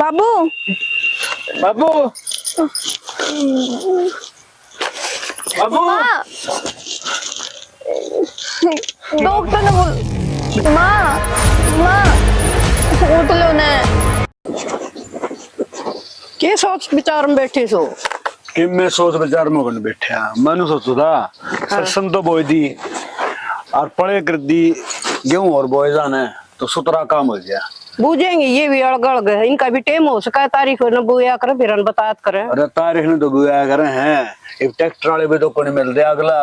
बाबू बाबू बाबू doctor ने बोल माँ माँ उठ लो ने के सोच विचार में बैठे सो कि मैं सोच विचार में कौन बैठा मैंने सोचू था सरसम तो बोई दी और पढ़े कर दी गेहूं और बोए जाने तो सुतरा काम हो गया। बूझेंगे ये भी अड़गड़ गए इनका भी टाइम हो सका तारीख न बुया करे फिर बतात करे। अरे तारीख ने तो बुया करे हैं एक ट्रैक्टर वाले भी तो कौन मिल रहे अगला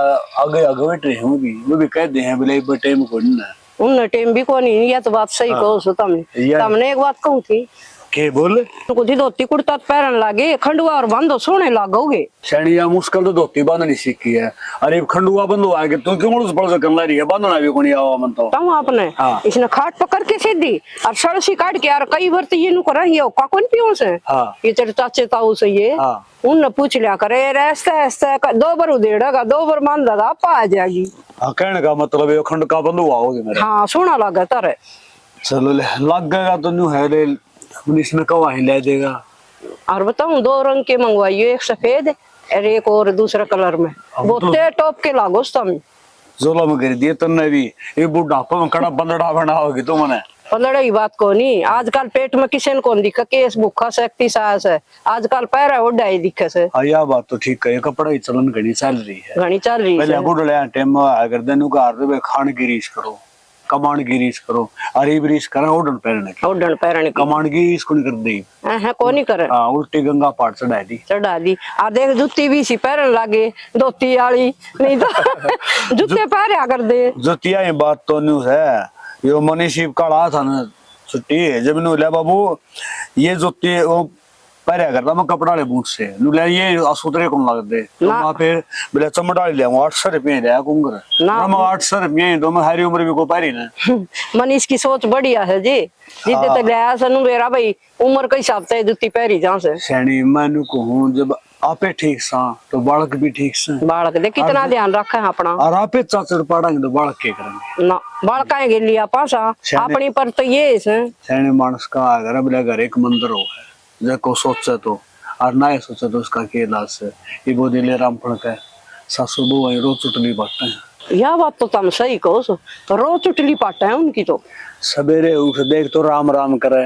आगे आगे बैठ रहे हूँ भी वो भी कहते हैं बोले एक टाइम कौन ना उन टाइम भी कौन ये तो बात सही कहो सो तुमने एक बात कहूँ थी के बोल कुछ धोती कुर्ता पहन लागे खंडुआ और बांधो सोने लागोगे शनिया मुश्किल तो धोती बांधनी सीखी है। अरे खंडुआ बंधो आगे तू क्यों उस पड़ कर ला रही है बांधना भी कोनी आवा मन तो तुम आपने इसने खाट पकड़ के सीधी और सड़सी काट के यार कई बार तो ये नु करा ये का कौन पियो से ये तेरे चाचे ताऊ से ये उन पूछ लिया करे ऐसा ऐसा 2 बार उधेड़ेगा 2 बार मान लगा आपा आ जाएगी। हां कहने का मतलब ये खंड का बंधुआ होगे मेरे। हां सोना लगा तारे चलो लग गएगा तो न्यू है रे इसमें कवा ही ले देगा। और बताऊं 2 रंग के मंगवाइए एक सफेद और एक और दूसरा कलर में बोते टॉप के लागो तुम जोला में कर दिए तुमने भी ये बुढ़ापा में कड़ा बंदड़ा बनाओगी तुमने पलड़ा ही बात को नहीं आजकल पेट में किसी ने कौन दिखा केस भूखा शक्ति सास है आजकल पैर ओढ़ा ही दिखे से। यह बात तो ठीक है कपड़ा ही चलन घनी चल रही है घनी चल रही है पहले बुढ़े टाइम अगर दिन का खान की रीस करो कमांड की रीस करो अरे रीस करें ओढ़न पैरने कमांड की रीस कौन कर दी है कौन ही करे उल्टी गंगा पार चढ़ा दी आ देख जुत्ती भी सी पहन लागे धोती वाली नहीं तो जूते पहरा कर दे जुतिया ही बात तो न्यू है यो मनीषी काढ़ा था ना छुट्टी जब नु ले बाबू ये जुत्ती वो पहरा करता मैं कपड़ा ले बूट से नु ले ये असुतरे कौन लग दे तो वहां पे बोले चमड़ा ले 800 रुपए दे कुंगर ना मैं 800 रुपए दो मैं हरी उम्र भी को पारी ना मनीष की सोच बढ़िया है जी जिते तक गया सनु मेरा भाई उम्र के हिसाब से जुत्ती पहरी जा से सैनी मैं कहूं जब आपे ठीक सा तो बालक भी ठीक से बालक दे कितना ध्यान रखे हैं अपना और आपे चाचड़ पड़ांगे तो बालक के करेंगे ना बालक के लिए पासा अपनी पर तो ये है सैनी मानस का अगर बोले घर एक मंदिर हो है जको सोचे तो और ना सोचे तो उसका के इलाज है ये वो दिले रामपण का सासू बहू रोज चुटली बांटते हैं। यह बात तो तुम सही कहो सो रोज चुटली पाटे हैं उनकी तो सवेरे उठ देख तो राम राम करे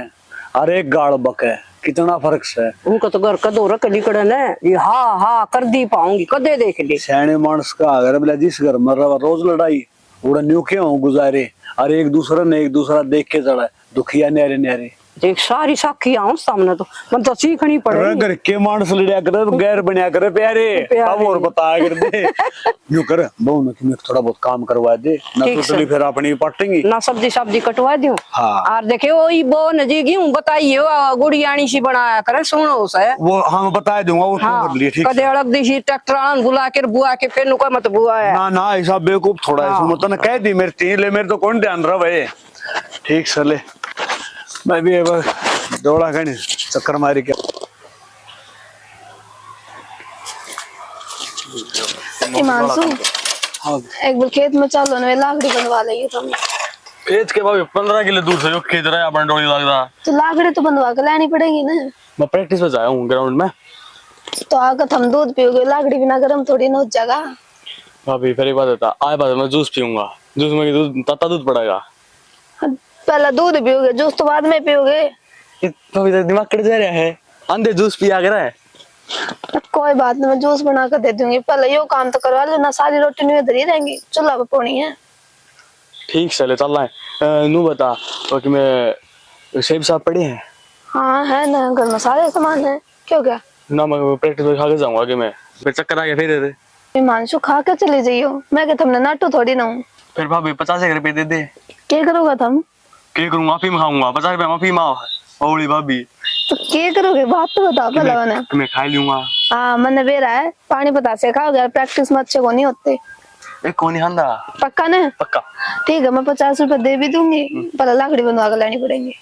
और एक गाड़ बके कितना फर्क है उनका तो घर कदो रख लिकड़े ने ये हाँ कर दी पाऊंगी कदे देख ली सैने मानस का अगर बोले जिस घर में रोज लड़ाई उड़ा न्यू क्यों गुजारे और एक दूसरे ने एक दूसरा देख के चढ़ा दुखिया न्यारे न्यारे देख सारी साखी आऊं सामने तो मन तो सीखनी पड़ेगी घर के मानस लड़िया करे तो गैर बनया करे प्यारे अब और बताया कर दे न्यू कर बहु न कि थोड़ा बहुत काम करवा दे ना तो चली फिर अपनी पटेंगी ना सब्जी कटवा दूं और देखे वो वो नजी गेहूं बताइए गुड़ियानी सी बनाया करे सुनो से वो हम बता दूंगा वो कर लिए ठीक कदे अलग दिशी ट्रैक्टर बुला के बुआ के फिर नुका मत बुआ है ना ना ऐसा बेवकूफ थोड़ा है मत ना कह दी मेरे तीन ले मेरे तो कौन ध्यान रहे ठीक चले मैं भी दौड़ा गए चक्कर मारी क्या हिमांशु एक बार खेत में चलो ना लाकड़ी बनवा लेंगे तुम खेत के भाभी 15 किलो दूर से जो खेत रहा है अपन डोली लग रहा तो लाकड़ी तो बनवा के लानी पड़ेगी ना। मैं प्रैक्टिस पे जाया हूँ ग्राउंड में तो आकर हम दूध पियोगे लाकड़ी बिना गर्म थोड़ी ना हो जाएगा। भाभी फिर एक बात बता आज बात मैं जूस पीऊंगा जूस में दूध तत्ता दूध पड़ेगा पहला दूध पियोगे जूस तो बाद में पियोगे भाभी दिमाग कट जा रहा है अंधे जूस पिया कर है कोई बात नहीं मैं जूस बना कर दे दूंगी पहले यो काम तो करवा लो ना सारी रोटी नहीं इधर ही रहेंगी चूल्हा पे पोनी है। ठीक चले चल रहा है नू बता तो कि मैं सेब साहब पड़े हैं हाँ है ना घर में सारे सामान है क्यों क्या ना मैं प्रैक्टिस में खा के जाऊंगा कि मैं फिर चक्कर आ गया फिर हिमांशु खा के चले जाइयो मैं क्या तुमने नाटू थोड़ी ना हूँ फिर भाभी 50 रुपए दे दे क्या करोगा तुम क्या करूँ माफी में खाऊंगा 50 रुपए माफी माओ ओली भाभी तो क्या करोगे बात तो बताओ पहले मैंने मैं खा लूंगा हाँ मैंने बेरा है पानी बता से खाओगे प्रैक्टिस में अच्छे को नहीं होते कौन खांदा पक्का ना पक्का ठीक है मैं 50 रुपए दे भी दूंगी पर लाकड़ी बनवा कर लेनी पड़ेगी।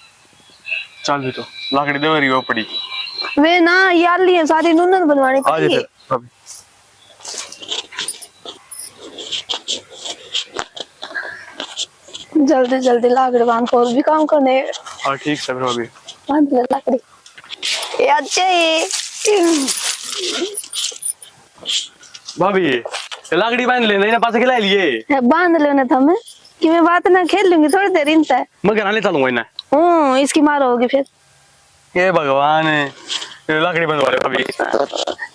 चल भी तो लाकड़ी दे रही हो पड़ी वे ना यार लिए सारी नून बनवानी पड़ेगी। जल्दी जल्दी लाकड़ी बांध और भी काम करने और ठीक है भाभी बांध ले लाकड़ी ये अच्छे ही भाभी ये लाकड़ी बांध लेना इन्हें पास खिला लिए बांध लेने था मैं कि मैं बात ना खेल लूंगी थोड़ी देर इंता है मैं घर ले चलूंगा इन्हें इसकी मार होगी फिर ये भगवान है ये लाकड़ी बंद वाले भाभी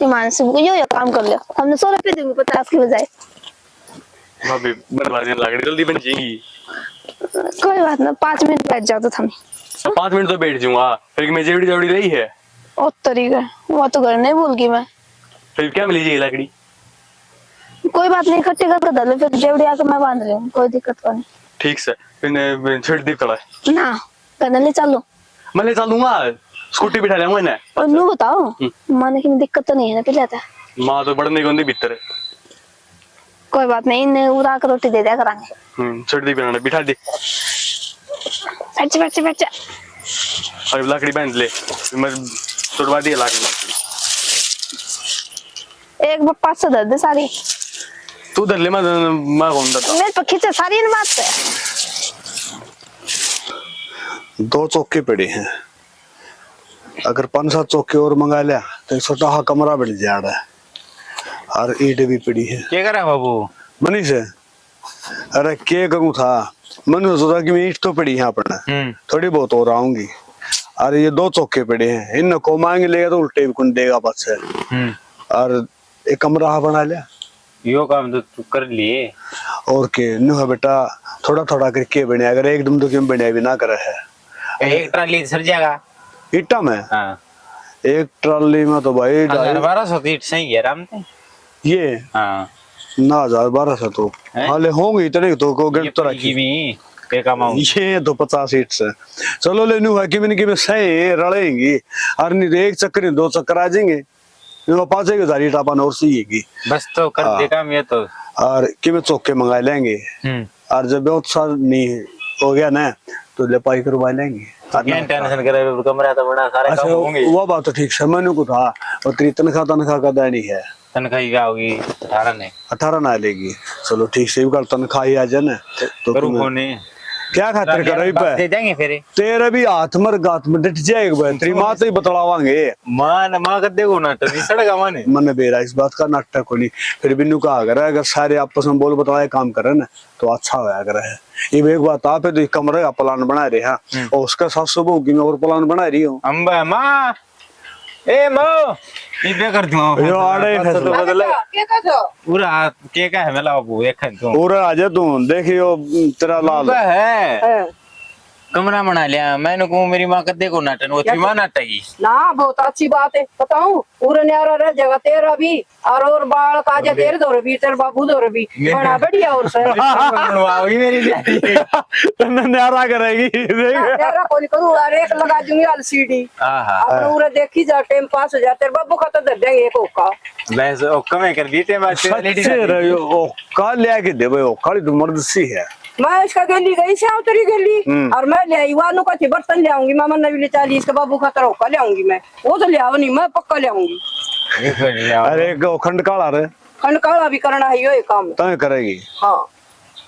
ईमान से यो काम कर लिया हमने 100 रुपए देंगे 50 की बजाय भाभी बनवा देना लाकड़ी जल्दी बन जाएगी कोई बात ना 5 मिनट बैठ जाओ तो थम 5 मिनट तो बैठ जाऊंगा फिर मैं जेवड़ी जेवड़ी रही है और तरीका वो तो घर नहीं भूल गई मैं फिर क्या मिली जाएगी लकड़ी कोई बात नहीं इकट्ठे करके डालो फिर जेवड़ी आके मैं बांध लूंगी कोई दिक्कत नहीं ठीक से फिर छेड़ दी पड़ा ना करने ले चलो मैं ले चलूंगा स्कूटी बिठा लेंगे इन्हें और नू बताओ माने की दिक्कत तो नहीं है ना पिलाता माँ तो बढ़ने को नहीं भीतर कोई बात नहीं इन्हें उड़ा कर रोटी दे दिया करांगे छेड़ दी बिठा दी बैठ और लकड़ी बांध ले मैं तोड़वा दिया लाकड़ी एक बार 500 दे दे सारी तू धर ले मैं कौन देता मेरे पर खींचे सारी इन बात से 2 चौके पड़े हैं, अगर 5-7 चौके और मंगा लिया तो एक छोटा सा कमरा बन जाड़ा है और ईट भी पड़ी है। क्या करा बाबू मनीष है, अरे क्या करूँ था, मैंने सोचा कि मैं ईट तो पड़ी है अपने थोड़ी बहुत और आऊंगी, अरे ये 2 चौके पड़े हैं, इन कोमाएंगे लेगा तो उल्टे भी कौन देगा पास से। और एक कमरा बना लिया यो काम तो तू कर लिए और के नु है बेटा थोड़ा थोड़ा करके बने, अगर एकदम तो क्यों बने भी ना करे है। एक ट्राली सर जाएगा ईटा में हाँ एक ट्राली में तो भाई 1200 ईट सही है आराम से ये हाँ ना 1200 तो हाले होंगे इतने तो को ये गिर तो पड़ी रखी भी पे कमाऊं ये तो 50 ईट से चलो लेनू है कि मैंने सही रड़ेंगी और नहीं तो एक चक्कर नहीं 2 चक्कर आ जाएंगे 5,000 ईट अपन और सीएगी बस तो कर दे काम ये तो और कि मैं चौके मंगा लेंगे और जब बहुत साल नहीं हो गया ना तो लेपाई करवा लेंगे। क्या टेंशन करे कमरा तो बड़ा सारे काम होंगे वो बात तो ठीक है, मैंने को था और तेरी तनख्वाह का देनी है तनख्वाह क्या होगी 18 ने 18 ना लेगी, चलो ठीक से कल तनख्वाह ही आ जाए ना तो करूँ फोन क्या खातिर कर रही पे दे देंगे फिर तेरे भी हाथ मर गात में डट जाएगा तेरी माँ तो ही बतलावांगे माँ कर देगो ना तो सड़गा माने मन बेरा इस बात का नाटक को नहीं, फिर भी नु कहा अगर अगर सारे आपस में बोल बतलाए काम करे ना तो अच्छा होया करे है। ये एक बात आप है तो कमरे का प्लान बना रहे हैं और उसका साथ सुबह होगी मैं और प्लान बना रही हूँ। अम्बा माँ ए माँ ये कर दूँ यो आड़े तो बदले क्या कर दो पूरा के का है मेला बाबू एक है तू पूरा आ जा तू देखियो तेरा लाल है कमरा बना लिया मैंने कहूँ मेरी माँ कर देखो नाटन वो थी माँ नाटकी ना बहुत अच्छी बात है बताऊं पूरा न्यारा रह जगह तेरा भी और बाल काजे तेरे दौर भी तेरे बाबू दौर भी बड़ा बढ़िया और सर मेरी न्यारा करेगी न्यारा कोई करूँ और एक लगा दूंगी एलसीडी अपना पूरा देखी जा टाइम पास हो जा तेरे बाबू खाता दे देंगे एक ओका बस ओका में कर दी टे बात सच्चे रे ओका ले के दे भाई ओका तो मर्द सी है। मैं इसका गली गई श्याम तेरी गली और मैं ले आई वालों का बर्तन ले आऊंगी मामा नबी ले 40 का बाबू खाता रोका ले आऊंगी मैं वो तो ले आओ नहीं मैं पक्का ले आऊंगी। अरे खंड काला रे खंड काला भी करना है ये काम तो करेगी हाँ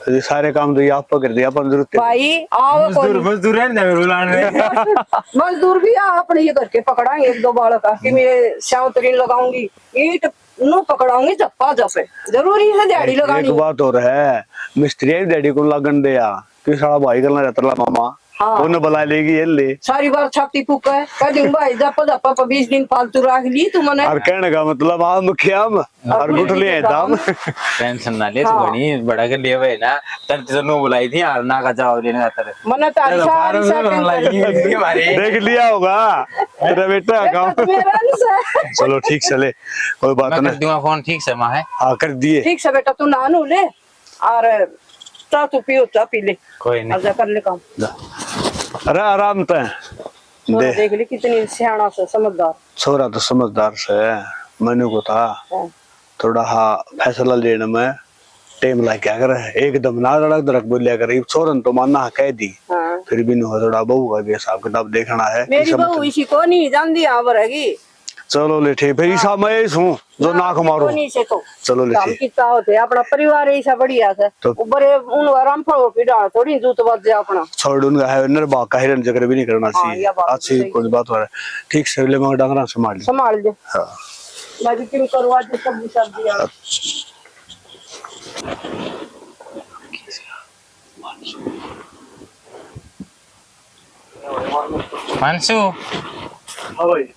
ये सारे काम तो ये आप कर दिया अपन जरूरत भाई आओ मजदूर है ना मजदूर भी आ अपने ये करके पकड़ाएंगे 1-2 बाल का कि मैं श्याम तेरी लगाऊंगी ईट नो पकड़ाऊंगी जप्पा जपे जरूरी है दिहाड़ी लगानी। एक बात और है मिस्त्री दिहाड़ी को लगन दिया कि साला भाई करना रहता मामा उन्हें बुला लेगी ये ले सारी बार छाती फूक है कह दूं भाई जप्पा जप्पा 20 दिन फालतू रख ली तू मने और कहने का मतलब आम ख्याम और गुठली है दाम टेंशन ना ले तू बड़ी बड़ा कर लिए भाई ना तब तो नो बुलाई थी यार ना का जवाब देने का तेरे मने तारी सारी देख लिया होगा तेरा बेटा काम चलो ठीक चले कोई बात मैं नहीं कर दूंगा फोन ठीक से माँ है हाँ कर दिए ठीक से बेटा तू नानू ले और चा तू पियो चा पी ले कोई नहीं और कर ले काम अरे आराम तो दे देख ली कितनी सियाना से समझदार छोरा तो समझदार से मैंने को था थोड़ा हाँ फैसला लेने में टाइम लग क्या करे एकदम ना धड़क धड़क बोलिया करे छोरन तो मानना कह दी फिर भी नहीं थोड़ा बहू का भी हिसाब किताब देखना है मेरी बहू इसी को नहीं जानती यहाँ पर रहेगी चलो ले ठीक फिर ईसा मैं हूँ जो नाक मारो नहीं से तो चलो ले काम ठीक कितना होते अपना परिवार ऐसा बढ़िया से तो- ऊपर उन आराम फड़ो की डाल थोड़ी जूत बच जाए अपना छोड़ उनका है नरबा का हिरन जगह भी नहीं करना हाँ, चाहिए यह बात अच्छी सही कोई बात हो रहा है ठीक से ले मगर डांगरा संभाल ले संभाल दे हाँ बाकी क्यों करवा दे सब्जी सब्जी यार मानसू हाँ भाई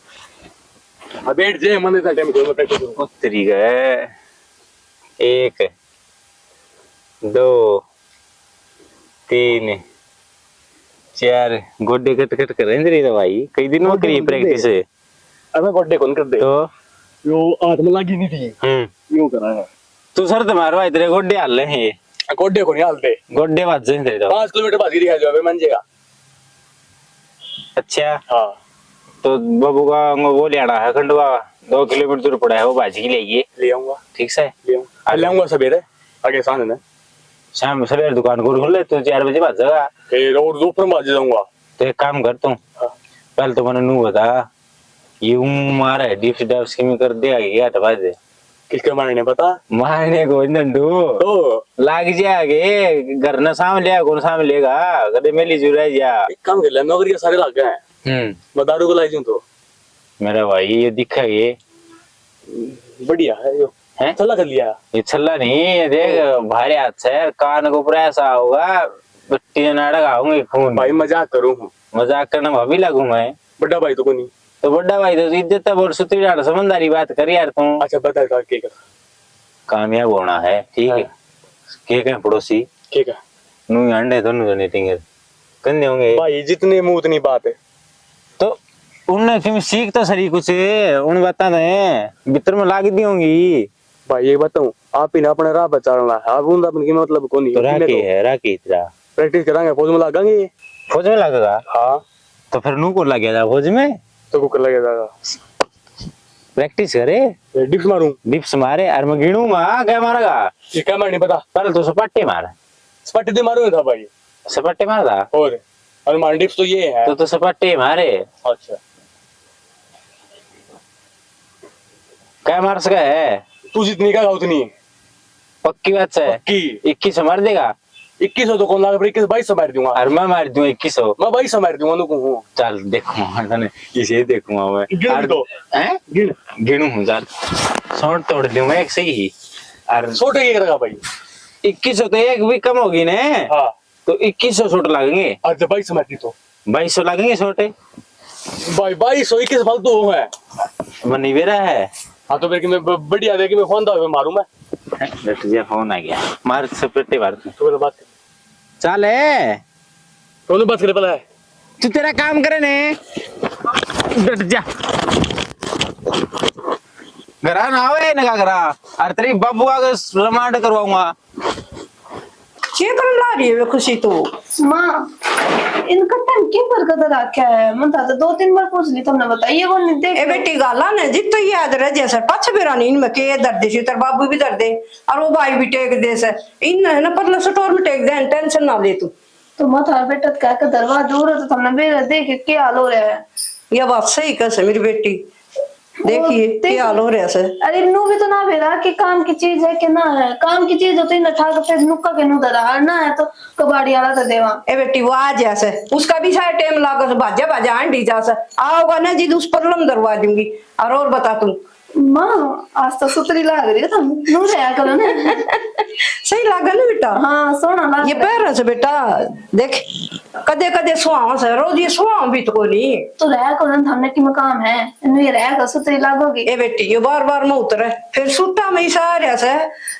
अब बैठ जाए मन इतना टाइम मैं प्रैक्टिस करूँ उतरी गए 1 2 3 4 गोड्डे कट कट कर रहे हैं भाई कई दिन में करी प्रैक्टिस है अब मैं गोड्डे कौन कर दे तो यो आत्म लगी नहीं थी यूं करा है तू सर तुम्हारा तेरे गोड्डे हाल रहे हैं गोड्डे को नहीं हालते गोड्डे बाज जाए तेरे तो 5 किलोमीटर बाद ही दिखा जाओ मन जाएगा अच्छा हाँ तो बाबू का वो लेना है खंडवा 2 किलोमीटर दूर पड़ा है वो भाजी लेगी ले आऊंगा ठीक से ले आऊंगा सवेरे आगे शाम में शाम सवेरे दुकान को खोल ले तू 4 बजे बाज जाएगा फिर और दोपहर में जाऊंगा तो एक काम कर तू हाँ। पहले तो मैंने नू बता ये मारा है डिप्स डाप्स की में कर देगा क्या दबा दे किसके मारने ने पता मारने को डंडू तो लाग जाएगे घर न सामने लिया कौन सामने लेगा कदे मेली जुड़ा जा एक काम कर ले नौकरी के सारे लग गए हैं मैं दारू को लाई दूं तो मेरा भाई ये दिखा ये बढ़िया है यो है चला कर लिया ये छल्ला नहीं ये देख भारी हाथ से कान को ऊपर ऐसा होगा मिट्टी ना लगाऊंगी खून भाई मजाक करूं हूं मजाक करना भाभी लगू मैं बड़ा भाई तो को नहीं तो बड़ा भाई तो इज्जत है और सुतरी डाल समझदारी बात कर यार तू अच्छा बता का के कर कामयाब होना है ठीक है के कह पड़ोसी ठीक है नू अंडे तो नू नीटिंग कंधे होंगे भाई जितने मुंह उतनी बात है तो उनने फिर सीख तो सही कुछ उन बता दे भीतर में लाग दी होंगी भाई ये बताऊं आप ही ना अपने राह पर चलना है आप उनका अपन की मतलब को नहीं तो राखी है राखी तेरा प्रैक्टिस करांगे फौज में लगांगे फौज में लगेगा हाँ तो फिर नू को लग गया फौज में तो कुकर लगेगा प्रैक्टिस करे डिप्स मारूं डिप्स मारे और मैं गिनूंगा क्या मारेगा ये क्या मारनी पता पहले तो सपाटे मार स्पट दे मारो था भाई सपाटे मारदा और मान डिप्स तो ये है तो सपाटे मारे अच्छा क्या मार सका है तू जितनी का उतनी पक्की बात है की 21 मार देगा 2100 तो कौन लागा पर 2200 मार दूंगा और मैं मार दूं 2100 मैं 2200 मार दूंगा नुकू हूं चल देखूंगा ने इसे देखूंगा मैं गिन दो हैं गिनू हूं चल शॉट तोड़ दूंगा एक सही ही और छोटे के करेगा भाई 2100 तो एक भी कम होगी ने हाँ तो 2100 शॉट लगेंगे आज 2200 मारती तो 2200 लगेंगे छोटे भाई 2200 21 फालतू हो है बनी बेरा है हाँ तो फिर कि मैं बढ़िया देखी मैं फोन था मारूं मैं डट जा फोन आ गया मार सपेटे मार तो पहले बात कर चल है तो बात करे पहले है तू तेरा काम करे ने डट जा घरा ना आवे ना घरा अरे तेरी बाबू आगे रिमांड करवाऊंगा कर ला रही है खुशी तो माँ इनका टाइम क्यों बरकत रखा है मन था तो 2-3 बार पूछ ली तुमने बताइए वो नहीं देख ए बेटी गाला ने जित तो याद रह जैसा पाछ बेरानी इनमें के दर्द से तेरे बाबू भी दर्द है और वो भाई भी टेक दे से इन है ना पतला स्टोर में टेक दे टेंशन ना ले तू तो मत हर बेटा क्या का दरवाजा दूर है तो तुमने बेरा देख क्या हाल हो रहा है ये बात सही कैसे मेरी बेटी देखिए क्या हाल हो रहा है अरे नू भी तो ना भेदा कि काम की चीज है कि ना है काम की चीज होती न ठाक पे नुक्का के नु दरा ना है तो कबाड़ी वाला तो देवा ए बेटी वो आ जैसे उसका भी सारा टाइम लागत भाजा भाजा आंटी जा से आओगा ना जी उस पर लम दरवा दूंगी और बता तुम माँ आज तो सुतरी लाग रही है तुम नू रहा करो ना सही लगा ना बेटा हाँ सोना लाग ये पैर से बेटा देख कदे कदे सुहाव से रोज ये सुहाव भी तो नहीं तो रहा करो ना हमने की मकाम है इन्हें ये रहा कर सुतरी लागोगी ए बेटी ये बार बार में उतरे फिर सुट्टा में इशारे से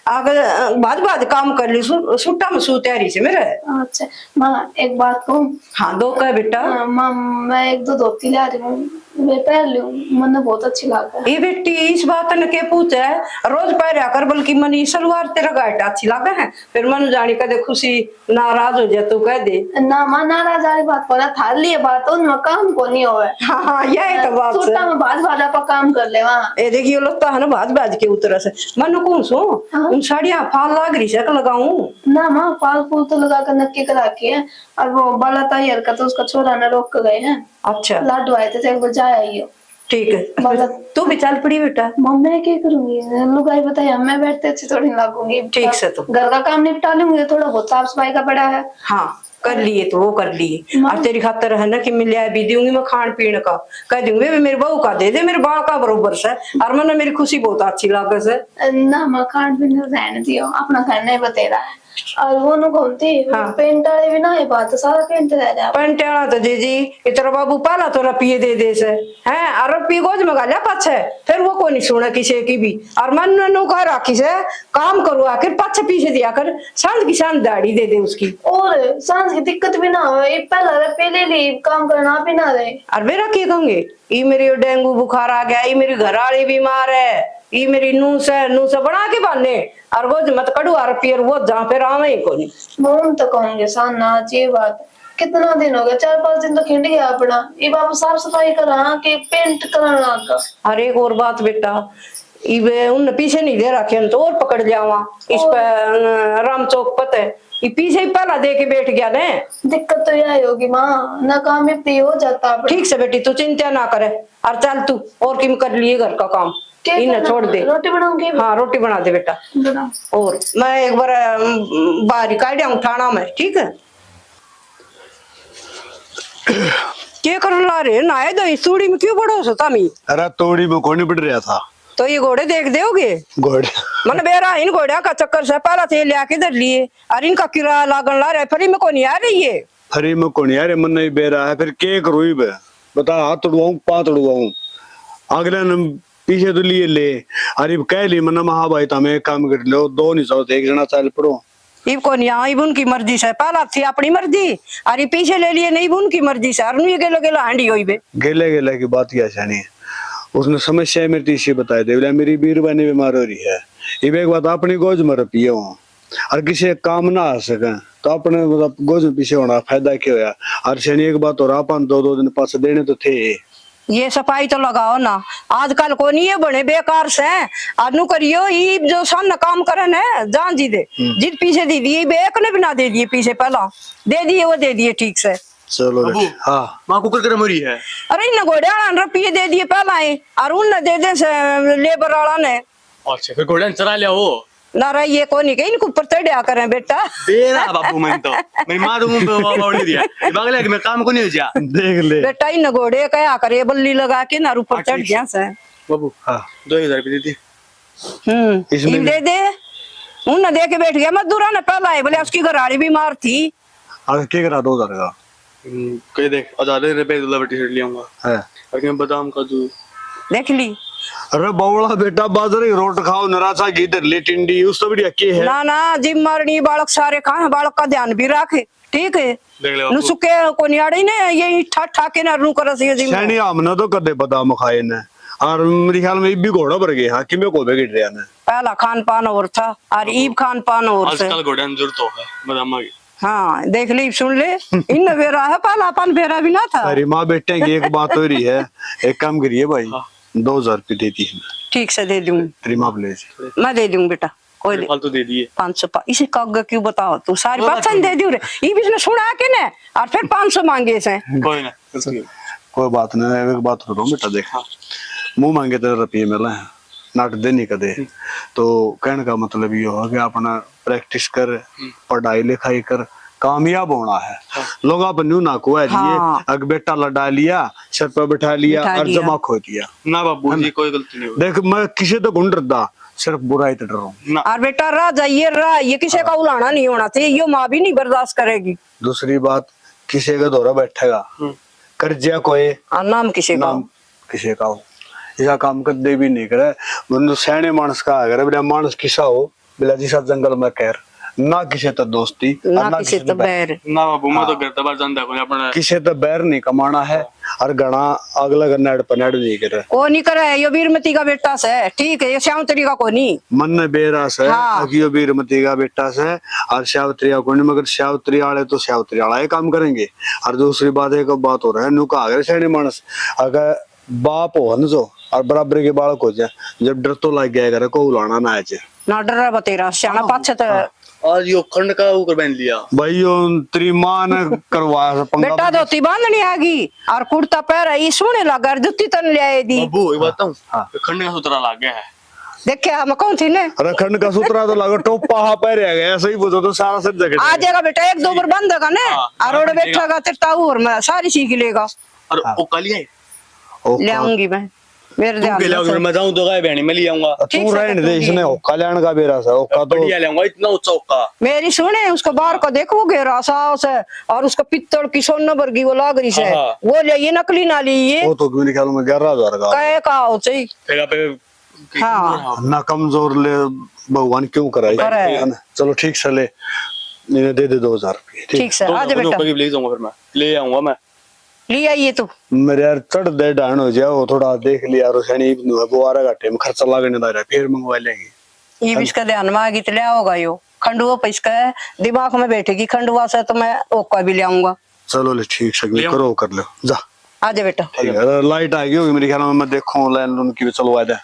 आगे बाद काम कर ली सुट्टा में सूत्यारी से मेरे अच्छा माँ एक बात कहूँ हाँ दो का बेटा माँ मैं 1-2 धोती ला रही हूँ वे पैर लूं मन बहुत अच्छी लगा ये बेटी इस बात ने के पूछे रोज पैर कर बल्कि मन सलवार तेरा गाइट अच्छी लगा है फिर मन जानी कदे खुशी नाराज हो जाए तू कह दे ना माँ नाराज वाली बात को ना थार लिए बात उनमें काम को नहीं होवे हाँ यही तो बात है छोटा में भाजा पर काम कर ले वहाँ ए देखिए लगता है ना भाज के उतर से मन कौन सो उन साड़ियाँ फाल लाग रही से लगाऊं ना माँ फाल फूल तो लगा कर नक्की करा के है और वो बाला तैयार का तो उसका छोरा ने रोक के गए हैं अच्छा लाडू आए थे एक बार जाए आइयो ठीक है मतलब- तू भी चल पड़ी बेटा। मम्मी मैं क्या करूंगी, लुगाई बताया मैं बैठते अच्छी थोड़ी ना लगूंगी। ठीक से तो। घर का काम निपटा लूंगी, थोड़ा बहुत साफ सफाई का पड़ा है। हाँ कर लिए तो वो कर लिए। और तेरी खातर है ना कि मैं लिया भी दूंगी मैं खान पीने का, कह दूंगी भी मेरे बहू का दे दे, मेरे बाल का बरोबर से। और मैंने मेरी खुशी बहुत अच्छी लागे से ना मैं खान पीने रहने दियो, अपना घर नहीं बतेरा है। और वो नु घूमती हाँ। पेंट वाले भी ना है बात, तो सारा पेंट रह जा। पंटेला तो जी जी इतना बाबू पाला तो रपिए दे दे से हैं, और रपिए गोज में गालिया पाछे फिर वो को नहीं सुने किसी की भी। और मन नु कह राखी से काम करो आखिर पाछे पीछे दिया कर, शांत की शांत दाढ़ी दे दे उसकी। और सांस की दिक्कत भी ना हो, ये पहला पहले लिए काम करना भी ना रहे। और मेरा क्या कहूंगे, ये मेरी डेंगू बुखार आ गया, ये मेरी घर वाली बीमार है, ये मेरी नूह से बना के बांधे और वो मत कड़ू और पियर वो जहाँ पे आवे ही को नहीं। मोम तो कहूंगे सान ना ये बात, कितना दिन हो गया, 4-5 दिन तो खिंड गया अपना। ये बाबू साफ सफाई करा के पेंट कराना का। और एक और बात बेटा, ये उन पीछे नहीं दे रखे हम तो और पकड़ जावा इस पर राम चौक पता है, ये पीछे ही पहला दे के बैठ गया ने। दिक्कत तो यही होगी माँ, ना काम में फ्री हो जाता अपना। ठीक से बेटी तू चिंता ना करे, और चल तू और किम कर लिए घर का काम, क्या इन्हें करना? छोड़ दे। रोटी बनाऊंगी। हाँ रोटी बना दे बेटा। बना। और मैं एक बार बाहर काट दिया उठाना में, ठीक है। क्या कर ला रे नाये दो सूड़ी में क्यों बड़ो सो तामी? अरे तोड़ी में कौन बढ़ रहा था? तो ये घोड़े देख दोगे? घोड़े मन बेरा इन घोड़िया का चक्कर से पहला थे ले आके धर लिए, और इनका किराया लागन ला रहा फ्री में को नहीं आ रही है। फ्री में कौन यार, मन नहीं बेरा है फिर के करूँ बे बता, हाथ तोड़वाऊं पाँव तोड़वाऊं, अगले न पीछे तो लिए ले। अरे कह ली मना महा भाई तमें काम कर लो, दो नहीं सौ एक जना चल पड़ो। इब को नहीं आई उनकी मर्जी से, पहला थी अपनी मर्जी, अरे पीछे ले लिए नहीं उनकी मर्जी से, और नहीं गेलो गेलो हांडी होई बे। गेले गेले की बात क्या छानी है, उसने समस्या मेरी तीसरी बताई दे, बोला मेरी बीरबानी बीमार हो रही है, ये एक बात अपनी गोज में रपी हूँ, और किसी काम ना आ सके तो अपने मतलब गोज में पीछे होना फायदा क्या होया। और शनि एक बात और अपन 2-2 दिन पास देने तो थे। ये सफाई तो लगाओ ना, आजकल को नहीं है बने बेकार से अनु करियो, ये जो सन काम करे ना जान जी दे जिद पीछे दे दिए बेक ने बिना दे दिए, पीछे पहला दे दिए वो दे दिए ठीक से। चलो हाँ माँ कुकर गरम हो रही है। अरे इन घोड़े रुपये दे दिए पहला है, और उन दे दे से लेबर वाला ने। अच्छा फिर घोड़े चरा लिया वो ना रही ये कोनी के इनको ऊपर चढ़ा करें बेटा। बेरा बापू मैं तो मेरी माँ तो मुंह पे बावड़ी दिया बगले के मैं काम को नहीं हो जा देख ले बेटा इन घोड़े क्या करे बल्ली लगा के ना ऊपर चढ़ गया से। बाबू हाँ 2000 रुपये दे इसमें दे दे उन दे के बैठ गया मजदूरा ने पहला है, बोले उसकी घरवाली बीमार थी। और क्या करा 2000 का कह देख 1000 रुपये तो टी शर्ट लियाऊंगा है, और मैं बादाम का दूध देख ली। अरे बवड़ा बेटा बाजरे की रोट खाओ, नरासा घी धर ले टिंडी उस तो बढ़िया के है ना ना जिम मारनी बालक सारे खाए, बालक का ध्यान भी रखे ठीक है। देख ले नु सुके को नियाड़ी ने ये ठा ठा के ना रू कर से जिम शनि हमने तो कदे बादाम खाए ने, और मेरे ख्याल में भी घोड़ा भर गया हाँ कि मैं को गिर रहा ने। पहला खान पान और था और ईब खान पान और से। आजकल घोड़े में जरूरत है बादाम की। हाँ देख ली सुन ले इन बेरा है पहला अपन बेरा भी ना था। अरे माँ बेटे की एक बात हो रही है, एक काम करिए भाई 2000 रुपये देती है ठीक से दे दूं तेरी माँ प्लेज मैं दे दूं बेटा कोई नहीं। फालतू दे दिए 500 इसे कग क्यों बताओ तू सारी पसंद दे दी रे, ये भी सुना के ना और फिर 500 मांगे से। कोई ना कोई बात नहीं, एक बात करो बेटा देख मुंह मांगे तेरे रुपये मिला है नाट देने का दे, तो कहने का मतलब ये हो कि अपना प्रैक्टिस कर पढ़ाई लिखाई कर कामयाब होना है। लोग अपन न्यू ना को है हाँ। अग बेटा लड़ा लिया सर पर बिठा लिया और जमा खो दिया ना बाबू जी कोई गलती नहीं देख मैं किसी तो गुण डरदा सिर्फ बुराई तो डर रहा हूँ। और बेटा रह जाइए रह, ये किसी का उलाना नहीं होना चाहिए, ये माँ भी नहीं बर्दाश्त करेगी। दूसरी बात किसी का दौरा बैठेगा कर्जा कोई नाम किसी का नाम किसी का हो, ऐसा काम कदे भी नहीं करे। मतलब सैने मानस का अगर बिना मानस किसा हो बिला जिसा जंगल में कैर ना किसी तो दोस्ती ना किसी तो बैर। ना बाबू मैं तो करता बार जानता कोई अपना किसी तो बैर नहीं कमाना है और गणा अगला गन्ना पनेड़ नहीं करे को नहीं करे, यो वीरमती का बेटा से ठीक है, ये श्यामतरी का को नहीं मन ने बेरास है हाँ। यो वीरमती का बेटा से और श्यावत्री का को नहीं, मगर श्यावत्री वाले तो श्यावत्री वाला ही काम करेंगे। और दूसरी बात एक बात हो रहा है नुका अगर सैने मानस अगर बाप हो न जो और बराबर के बालक हो जाए जब डर तो लग गया करे को उलाना ना आए ना डर बतेरा श्याना पाछे तो आज यो खंड का ऊपर बन लिया भाई यो तेरी मां ने करवाया था पंगा। बेटा धोती बांधनी आ गई और कुर्ता पहरा ये सोने लगा और जुत्ती तन ले आए दी। बाबू एक बात बताऊं, खंड का सूत्रा लाग गया है। देखे हम कौन थी ने रखंड का सूत्रा तो लगा टोपा हा पहरे गया, ऐसे ही बोलो तो सारा सब जगह आ जाएगा बेटा, एक दो बार बंदेगा ने और रोड बैठेगा तेरा और मैं सारी सीख लेगा। और वो कल ही है ले आऊंगी मैं, मेरे तू ध्यान के लाओ, मैं जाऊं तो गाय बहनी मैं ले आऊंगा। ठीक तू से रहने दे, करूंगी। इसने कल्याण का बेरा सा ओका तो बढ़िया ले आऊंगा, इतना ऊंचा ओका। मेरी सुने उसको बाहर को देखो घेरा सास है और उसका पित्तल की सोना वर्गी वो लाग रही है, हाँ। वो ले ये नकली ना ली ये वो तो मेरे ख्याल में 11,000 का कहे का हो चाहिए। फिर आप हाँ ना कमजोर ले भगवान क्यों कराई करे। है ना? चलो ठीक से ले, इन्हें दे 2,000 रुपये। ठीक से आ जा बेटा, ले जाऊंगा, फिर मैं ले आऊंगा मैं। ले आइए तू। मेरे यार चढ़ दे डाण हो जाओ, थोड़ा देख लिया और सैनी वो आ रहा घाटे में खर्चा लागने दायरा फिर मंगवा लेंगे। ये भी इसका ध्यान में आ गई तो ले आओगा यो खंडुआ पे इसका दिमाग में बैठेगी खंडुआ से तो मैं ओका भी ले आऊंगा। चलो ले ठीक से करो कर लो जा। आ जा बेटा। ठीक है, लाइट आ गई होगी मेरे ख्याल में, मैं देखूं लाइन उनकी भी चलवा दे।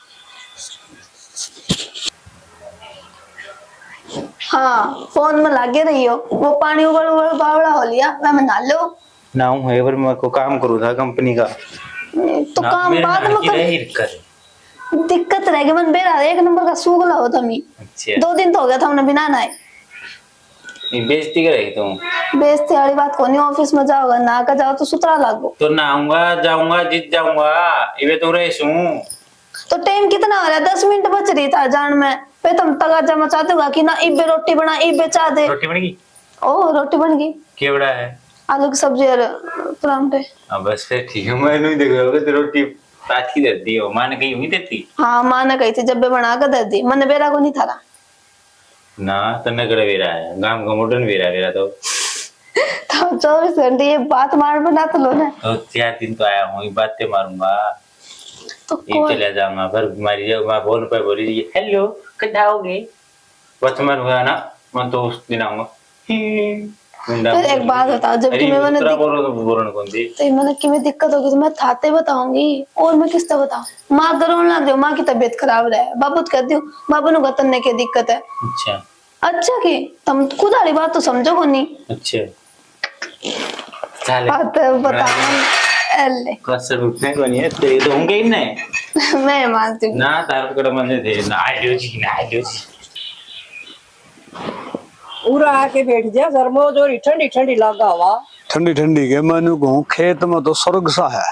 हाँ फोन में लागे रही हो, वो पानी उबल उबल बावड़ा हो लिया, मैं नहा लो ना हूँ है पर मैं को काम करूँ था कंपनी का तो ना, काम मेरे बाद में नाम की कर। रही कर। दिक्कत रहेगी, मन बेरा एक नंबर का सूगला होता मी। अच्छा 2 दिन तो हो गया था हमने बिना नहाए। ये बेइज्जती कर रही तुम। बेइज्जती वाली बात को नहीं, ऑफिस में जाओगे नहा कर जाओ तो सुथरा लागो। तो नहाऊंगा जाऊंगा जीत जाऊंगा, इवे तो रेस हूँ। तो टाइम कितना हो रहा है, 10 मिनट बच रही था जान में पे तुम तगाजा मचा दोगा कि ना इबे रोटी बना इबे चा दे। रोटी बन गई? ओ रोटी बन गई, केवड़ा है आलू की सब्जी और परांठे। हाँ बस फिर ठीक है, मैं नहीं देख रहा तो रोटी ताज की देती हो, माँ ने कही हुई देती हाँ माँ ने कही थी जब भी बना कर दे दी, मैंने बेरा को नहीं था ना। तन्ने कड़े वेरा है गांव का मॉडर्न वेरा वेरा तो 24 घंटे ये बात मार बना तो लो ना। तो 4 दिन तो आया हूँ, ये बातें मारूंगा तो ये चला जाऊंगा, फिर मारी जाओ माँ फोन पे बोली रही हेलो कटाओगे बस मैं हुआ ना, मैं तो उस दिन आऊंगा। फिर एक बात बताओ, जब कि मैं मैंने तो मैंने कि मैं दिक्कत होगी तो मैं थाते बताऊंगी और मैं किससे बताऊं। माँ तो रोने लग जाओ, माँ की तबीयत खराब रहे, बाबू तो कहती हूँ बाबू ने गतन ने क्या दिक्कत है। अच्छा अच्छा की तुम खुद वाली बात तो समझो को नहीं। अच्छा चले बात बताओ ले कसर उठने को नहीं है तेरे तो होंगे ही नहीं मैं मानती हूँ ना तार कर मन दे ना आइडियो जी पूरा आके बैठ जा, सरमोज और ठंडी ठंडी लगा हुआ ठंडी ठंडी के मैंने कहूँ खेत में तो स्वर्ग सा है,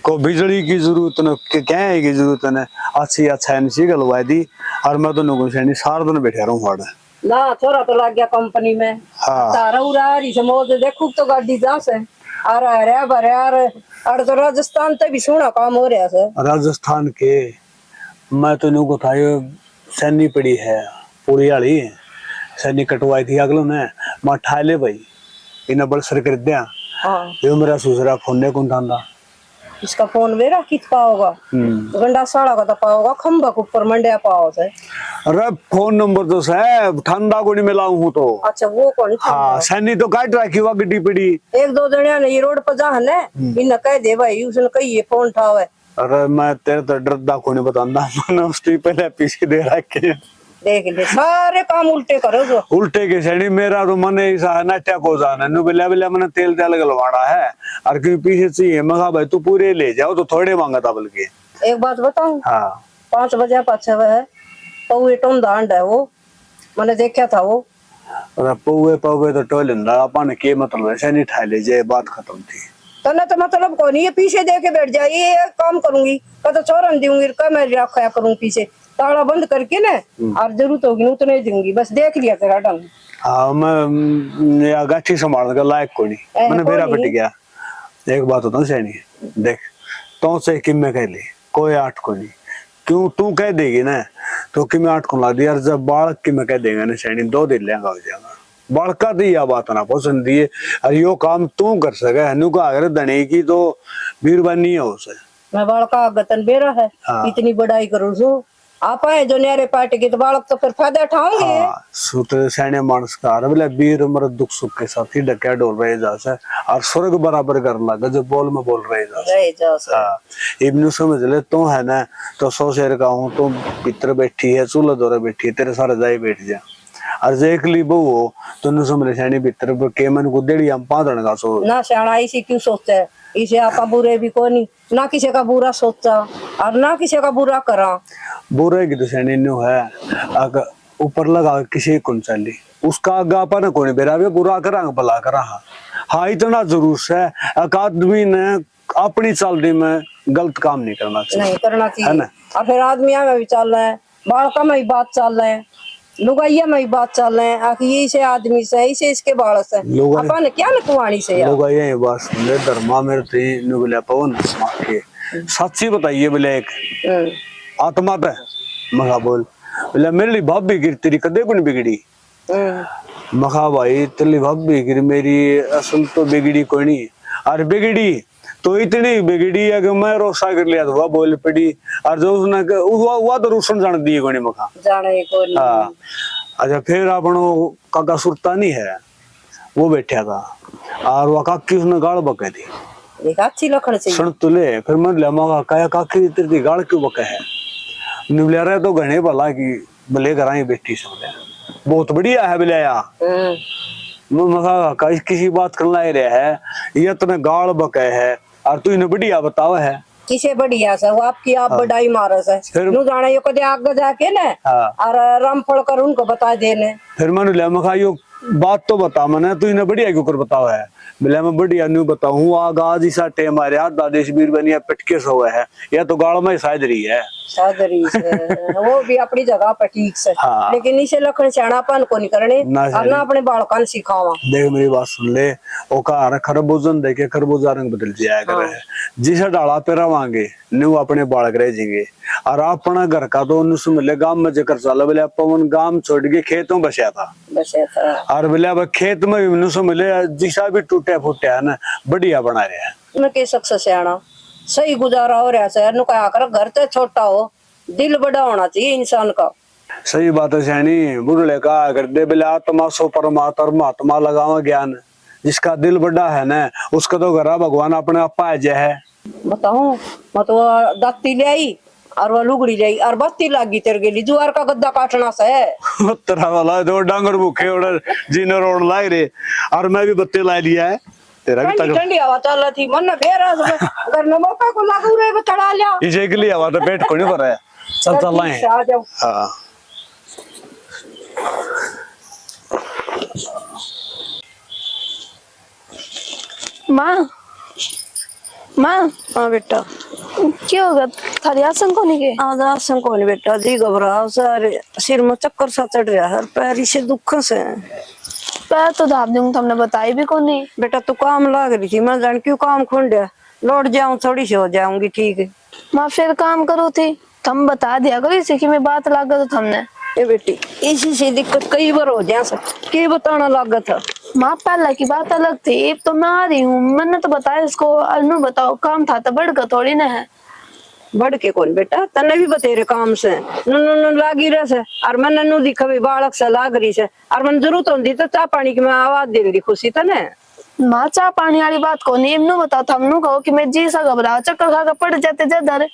को बिजली की जरूरत न क्या की जरूरत न अच्छी अच्छा इनसी गलवा दी और मैं तो नुको सैनी सारा दिन बैठा रहूं फाड़ ना छोरा तो लग गया कंपनी में। हाँ। तारा उड़ा रही समोज देखू तो गाड़ी जा से आ रहा है भरे यार और तो राजस्थान ते भी सोना काम हो रहा है। राजस्थान के मैं तो नुको था ये सैनी पड़ी है पूरी वाली सैनी कटवाई थी अगलो ने मैं ठा ले भाई इन्हें बड़ सर कर दिया। हाँ ये मेरा सुसरा फोन ने कौन था इसका फोन मेरा कित पाओगा गंडा साड़ा का तो पाओगा खंबा के ऊपर मंडिया पाओ से। अरे फोन नंबर तो साहब ठंडा को नहीं मिला हूँ तो। अच्छा वो कौन था? हाँ सैनी तो काट रखी हुआ गड्डी पड़ी। एक दो जने ने ये रोड पर जा है इन्हें कह दे भाई उसने कही ये फोन उठावे। अरे मैं तेरे तो डरदा को नहीं बताता, मैंने उसकी पहले पीछे दे रखे देख ले सारे काम उल्टे करो जो उल्टे के सैनी मेरा तो मन ऐसा है नाट्या को जाना नु बिल्ला बिल्ला मैंने तेल तेल गलवाना है और क्यों पीछे चाहिए मगा भाई तू पूरे ले जाओ तो थोड़े मांगा था बल्कि। एक बात बताऊं हाँ 5 बजे पाछे वह पौए टोम दांड है वो मैंने देखा था वो। अरे पौवे तो टोल अपन के मतलब सैनी ठा ले जाए बात खत्म थी। तने तो मतलब को नहीं ये पीछे दे के बैठ जाए ये काम करूंगी कद छोरन दूंगी का मैं रखा करूँ पीछे ताला बंद करके ना और जरूरत होगी उतने दूंगी बस देख लिया तेरा ढंग। हाँ मैं या गाठी संभाल का लायक को नहीं मैंने बेरा पट गया। एक बात होता सैनी देख तो से कि मैं कह ली कोई 8 को नहीं क्यों तू कह देगी ना तो कि मैं 8 को ला दी यार जब बालक की मैं कह देगा ना सैनी 2 दिन लेगा हो जाएगा बालका तो यह बात ना पसंद दिए अरे यो काम तू कर सके हनु का अगर दने की तो बीरबानी है उसे मैं बालका गतन बेरा है। हाँ। इतनी बड़ाई करो सो आप आए जो न्यारे पार्टी की तो बालक तो फिर फायदा उठाओगे। हाँ, सूत्र सैन्य मानस का बोले वीर उम्र दुख सुख के साथ ही डकिया डोल रहे जा और स्वर्ग बराबर कर लगा जो बोल में बोल रहे जा हाँ इब्नु समझ ले तू है ना तो 100 शेर का हूँ तू भीतर बैठी है चूल्हा दौरे बैठी है तेरे सारे जाए बैठ जा और देख ली बहू हो तो समझ सैनी भीतर के मन को देड़ी हम पादन का सो ना सियाना इसी क्यों सोचता है, इसे आपा बुरे भी को नहीं, ना किसी का बुरा सोचा और ना किसी का बुरा करा। बुरे की तो सैनी न्यू है अगर ऊपर लगा किसी को चली उसका आगा अपन को नहीं बेरा बुरा करा भला करा। हाँ इतना जरूर है एक आदमी ने अपनी चालनी में गलत काम नहीं करना चाहिए, नहीं करना है चाहिए। ना? और फिर आदमिया में भी चल रहे हैं, बालका में भी बात चल रहे हैं, लुगाइया में भी बात चल रहे हैं, आखिर ये से आदमी से इसे इसके बाल से अपन क्या न कुआनी से यार। लोग ये बात सुन ले धर्मा मेरे थे नु बोले पवन के सच्ची बताइए बोले एक आत्मा पे मगा बोले मेरे लिए भाभी गिर तेरी कदे को नहीं बिगड़ी। मखा भाई तेरी भाभी गिर मेरी असल तो बिगड़ी कोई नहीं, और बिगड़ी तो इतनी बिगड़ी है कि मैं रोसा कर लिया तो वह बोल पड़ी और जो उसने वह तो रोशन जान दिए कोई नहीं मखा जाने को नहीं। हाँ अच्छा फिर अपनो काका सुरता नहीं है वो बैठा था और वह काकी उसने गाल बके थी एक अच्छी लखन चाहिए। सुन तुले फिर मैं मगा काया काकी तेरी गाल क्यों बके है निवलिया रहे तो घने भला की भले घर ही बैठी समझे बहुत बढ़िया है बिलाया मगा किसी बात करना ही रहा है ये तुम्हें गाल बके है और तू इन्हें बढ़िया बतावा है किसे बढ़िया से वो आपकी आप बढ़ाई मारस है फिर नु जाना यो कदे आगे जाके ना और रामफल कर उनको बता देने। फिर मैंने लिया मखा यो बात तो बता मैंने तू इन्हें बढ़िया क्यों कर बतावा है बोले मैं बढ़िया न्यू बताऊं आग आज इसा टेम आ रहा दादेश बीर बनिया पिटके सो है या तो गाड़ में शायद रही है सादरी से वो भी अपनी जगह पर ठीक से हाँ। लेकिन इसे लखन सियाणापन को नहीं करने और ना अपने बालकान सिखावा। देख मेरी बात सुन ले ओ का खरबूजन देखे खरबूजा रंग बदल जाया करे है जिसे डाला पे रवांगे न्यू अपने बालक रह जाएंगे और अपना घर का तो उन्हें मिले गांव में जकर चला बोले अपन गांव छोड़ के खेतों बसा था और बोले अब खेत में भी मिले जिसा भी टूटे फूटे है ना बढ़िया बना रहे हैं। मैं कह सकता सियाना सही गुजारा हो रहा है नु कहा कर घर से छोटा हो दिल बड़ा होना चाहिए इंसान का। सही बात है सैनी बुढ़े का कर दे बोले आत्मा सो परमात्मा महात्मा लगावा ज्ञान जिसका दिल बड़ा है ना उसका तो घर भगवान अपने आपा है। बताऊं मत वो दाती ले आई और वो लुगड़ी ले आई और बत्ती लागी तेरे गेली जुआर का गद्दा काटना से है तेरा वाला दो डांगर भूखे उड़ जीने रोड लाई रे और मैं भी बत्ती ला लिया है तेरा भी तक ठंडी हवा चल रही थी मन बेरा घर में मौका को लागू रे चढ़ा लिया इसे के लिए हवा तो पेट को नहीं भर रहा है चल चल लाए हां माँ माँ हाँ बेटा क्या होगा थारी आसन को नहीं के आज आसन को नहीं बेटा जी घबराओ सारे सिर में चक्कर सा चढ़ रहा है पैर से दुख से पैर तो दाब दूंगा तुमने बताई भी कौन नहीं बेटा तू काम लाग रही थी मैं जान क्यों काम खोंडिया लौट जाऊं थोड़ी सी हो जाऊंगी ठीक है। माँ फिर काम करो थी तुम बता दिया करो इसी की मैं बात लागत तो हमने ये बेटी इसी से दिक्कत कई बार हो जा के बताना लागत था। माँ पहले की बात अलग थी अब तो मैं आ रही हूँ मैंने तो बताया इसको अनु बताओ काम था तो बढ़ कर थोड़ी ना है बढ़ के कौन बेटा तने भी बतेरे काम से नु लागी रह से और मैं नन्नू दिखा भी बालक से लाग रही से और मन जरूरत होती तो चाह पानी की मैं आवाज दे दी खुशी तने माँ चाह पानी वाली बात को नहीं इमनु बताओ था हमनु कहो कि मैं जी सा घबरा चक्कर खा कर पड़ जाते ज्यादा।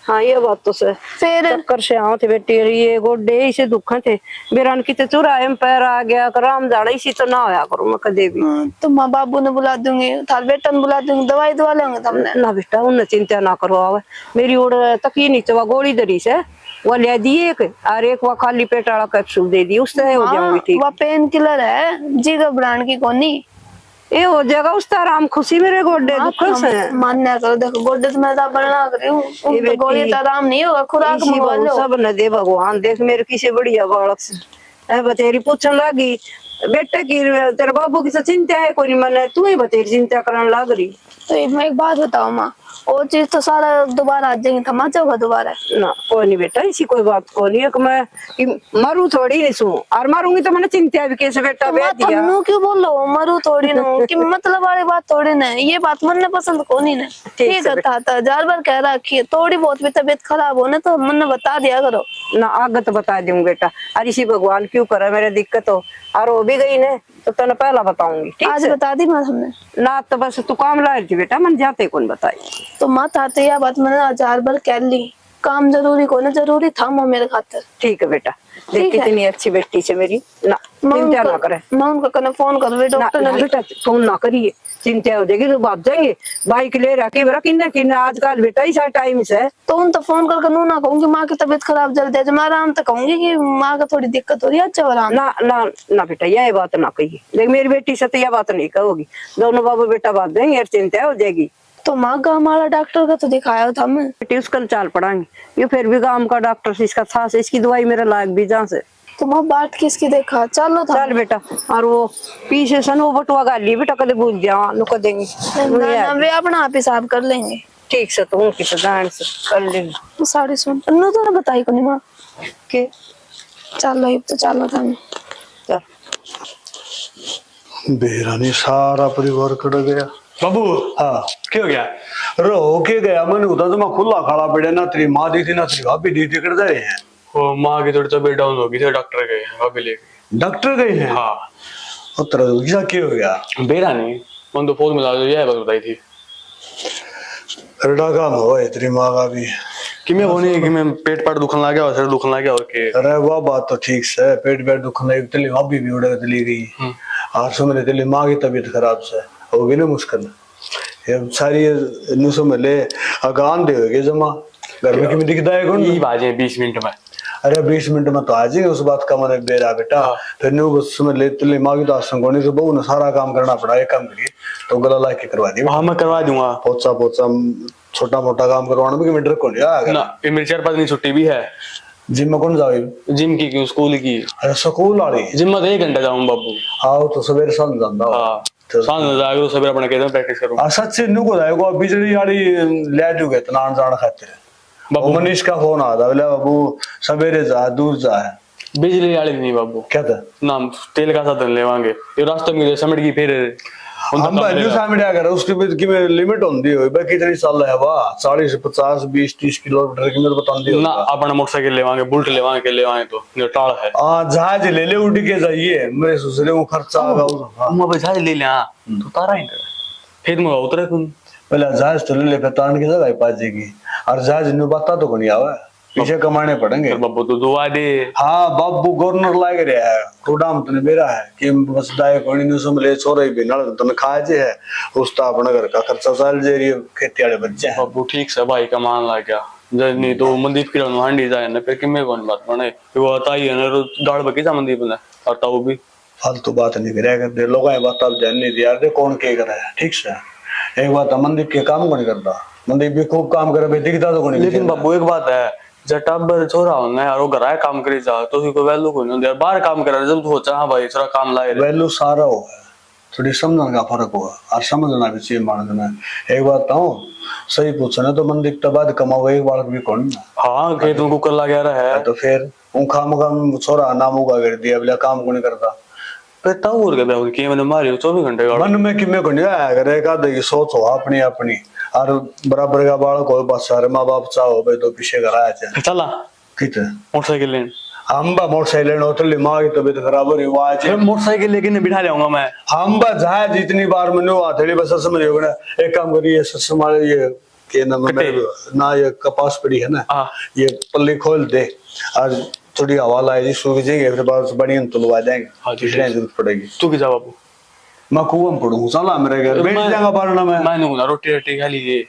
हाँ ये बात तो से फिर चक्कर से आओ थे बेटी ये गोडे से दुख थे बेरान की तो चुराए में पैर आ गया कराम जाड़ा इसी तो ना होया करूँ मैं कदे भी तो माँ बाबू ने बुला दूंगी थार बेटा ने बुला दूंगी दवाई दवा लेंगे तुमने ना बेटा उन्हें चिंता ना करो आवे मेरी उड़ तकी नहीं तो गोली दरी से वो ले दी एक और एक वो खाली पेट वाला कैप्सूल दे दी उससे हो जाऊंगी ठीक। वो पेन किलर है जी घबराने की कोनी ये हो जाएगा उस तरह आराम खुशी मेरे गोडे दुख से मानना करो देखो गोडे तो मैं बना कर रही हूँ गोली तो आराम नहीं होगा खुराक मंगवा लो सब न दे भगवान देख मेरे किसी बढ़िया बालक से बतेरी पूछने लगी बेटे की तेरे बाबू की चिंता है कोई मन तू ही बतेरी चिंता करने लग रही तो मैं एक बात बताओ माँ वो चीज तो सारा दोबारा आ जाएंगे थमा जाओगा दोबारा ना कोई नहीं बेटा इसी कोई बात को नहीं है कि मैं कि मरू थोड़ी नहीं सू और मारूंगी तो मैंने चिंता भी कैसे बेटा बे दिया क्यों बोलो मरू थोड़ी ना कि मतलब वाली बात थोड़ी ना ये बात मन ने पसंद को नहीं ना ठीक है था 1000 बार कह रखी है थोड़ी बहुत भी तबीयत खराब हो ना तो मन ने बता दिया करो ना आगे तो बता दूंगी बेटा और इसी भगवान क्यों करे मेरे दिक्कत हो और वो भी गई ने तो तेने पहला बताऊंगी ठीक आज बता दी माँ हमने ना तो बस तू काम ला रही थी बेटा मन जाते कौन बताई तो मत आते या बात मैंने 1000 बार कह ली काम जरूरी को ना जरूरी था वो मेरे खातिर। ठीक है बेटा, देख ठीक है। कितनी अच्छी बेटी से मेरी ना, मैं चिंता ना करे। मैं उनको कने फोन कर वे ना, डॉक्टर ना ने बेटा फोन ना करिए, चिंता हो जाएगी तो भाग जाएंगे बाइक ले रखी बरा किन्ना किन्ना आजकल बेटा ही सा टाइम से। तो उन तो फोन करके नू ना कहूंगी माँ की तबीयत खराब जल्दी आज मैं आराम तो कहूंगी कि माँ का थोड़ी दिक्कत हो रही है, अच्छा आराम। ना ना ना बेटा यह बात ना कहिए, देख मेरी बेटी से तो यह बात नहीं कहोगी, दोनों बाबू बेटा भाग जाएंगे और चिंता हो जाएगी। तो माँ गाँव वाला डॉक्टर का तो दिखाया था मैं। बेटी उसका चाल पड़ाएंगे, ये फिर भी गांव का डॉक्टर से इसका था से इसकी दवाई मेरा लायक भी जहाँ से। तो माँ बाट किसकी देखा, चलो था। चल बेटा, और वो पीछे सन वो बटुआ गाली बेटा कदे भूल गया नुको देंगे। ना वे अपना आप हिसाब कर लेंगे। ठीक से तो उनकी सदान से कर लेंगे। तो साड़ी सुन नो तो ना बताई को नहीं माँ के चलो अब तो चलो था। चल बेरानी सारा परिवार कट गया। बाबू हाँ क्या हो गया? रो के गया मैंने उधर तो मैं खुला खड़ा पड़े ना, तेरी माँ दी थी ना तेरी भाभी दी थी, कर रहे हैं। वो माँ की थोड़ी तबीयत डाउन हो गई थी, डॉक्टर गए हैं अभी लेके। डॉक्टर गए हैं? हाँ उत्तर क्या हो गया? बेरा नहीं, मन तो फोन मिला, यह बात बताई थी रड़ा काम हो तेरी माँ का भी कि मैं वो नहीं कि मैं पेट पाट दुखन लग गया और सिर दुखन लग गया और के। अरे वह बात तो ठीक से, पेट पेट दुखने तेरी भाभी भी उड़े चली गई और सुन रहे तेरी माँ की तबीयत खराब से होगी ना मुश्किल। ये सारी नु समझ ले अगान दे होगी जमा घर में किमें दिखता है कौन? ये बाजे 20 मिनट में। अरे 20 मिनट में तो आ जाएंगे, उस बात का मन बेरा बेटा। फिर नु बस समझ ले तेरी माँ की तो आसंगोनी से बहु ने सारा काम करना पड़ा, एक काम करिए तो गला ला के करवा दी। हाँ मैं करवा दूंगा, पोचा पोचा छोटा मोटा काम करवाना में मिनट को नहीं ना ये मेरी 4-5 दिन छुट्टी भी है। जिम में कौन जाओ? जिम की क्यों, स्कूल की। अरे स्कूल वाली जिम में तो 1 घंटा जाऊँ बाबू। आओ तो सवेरे शाम जाता हो। हाँ सांझ जाएगा तो सवेरे अपने कहते हैं प्रैक्टिस करूँ। सच से नुको जाएगा बिजली वाली ले जुगे तो नान जान खातिर बाबू मनीष का फोन आता बोले बाबू सवेरे जा दूर जा है। बिजली वाली नहीं बाबू, क्या था नाम तेल का साधन लेवांगे ये रास्ते में समिट की फिर हम वैल्यू सामने आकर उसकी भी की लिमिट होती है भाई कितनी साल है वाह 40 50 20 30 किलोमीटर की मेरे बता दी ना अपना मोटरसाइकिल लेवांगे, बुलेट लेवांगे के लेवांगे तो जो टाल है। हां जहाज ले ले उड़ के जाइए, मेरे ससुरे को खर्चा आगा मैं जहाज ले ले। हाँ तो तारा ही फिर मैं उतरे तुम पहले जहाज तो ले ले तान की जगह पा जाएगी और जहाज नु बता तो कोनी आवे पीछे कमाने पड़ेंगे। बाबू तो दुआ दे। हाँ बाबू गवर्नर लाग रहा है रोडाम तने बेरा है कि बस दाए कोनी नु समले छोरे भी नल तने खा जे है उसता अपना घर का खर्चा चल जे रही खेती वाले बच्चे हैं। बाबू ठीक से भाई कमान ला गया जब नहीं तो मंदीप की हांडी जाए ना फिर किमे कौन बात बने वो ताई है ना दाड़ बगीचा मंदीप ने और ताऊ भी फालतू बात नहीं करे कर दे लोग बात अब ध्यान नहीं दिया दे कौन के करे ठीक से। एक बात मंदीप के काम को नहीं करता, मंदीप भी खूब काम करे दिखता तो कोनी। लेकिन बाबू एक बात है जटाबर छोरा होना यार वो घर आए काम करी जा तो कोई वैल्यू कोई नहीं यार बाहर काम करा जब तो चाह भाई थोड़ा काम लाए वैल्यू सारा हो है थोड़ी समझने का फर्क हुआ और समझना भी चाहिए मानना है। एक बात तो सही पूछना तो मंदीप तो बाद कमाओ एक बार भी कौन। हाँ खेत में कुकर लगा रहा है तो फिर उनका मकाम छोरा नाम उगा कर दिया बोला काम को नहीं करता फिर ताऊ और कहता कि मैंने मारी 24 घंटे का मन में किमे को नहीं आया करे का देखी सोच हो अपनी अपनी और बराबर का बालक हो बस सारे माँ बाप चाहो भाई तो पीछे कराया चाहे चला कितने मोटरसाइकिल लेने हम बा मोटरसाइकिल उतर माँ की तबीयत खराब हो रही आज मोटरसाइकिल लेके बिठा जाऊंगा मैं। हम बा जहां जितनी बार मैंने हथेली बस समझ ना एक काम करिए हमारे ये के ना ये कपास पड़ी है ना ये पल्ली खोल दे और थोड़ी हवा लाएगी सूख जाएंगे फिर बाद बढ़िया तुलवा जाएंगे। हाँ जरूरत पड़ेगी तू की जा बाबू मैं कुआं पढ़ूंगा चला मेरे घर बैठ जाऊंगा पढ़ना मैं नहीं रोटी रोटी खा लीजिए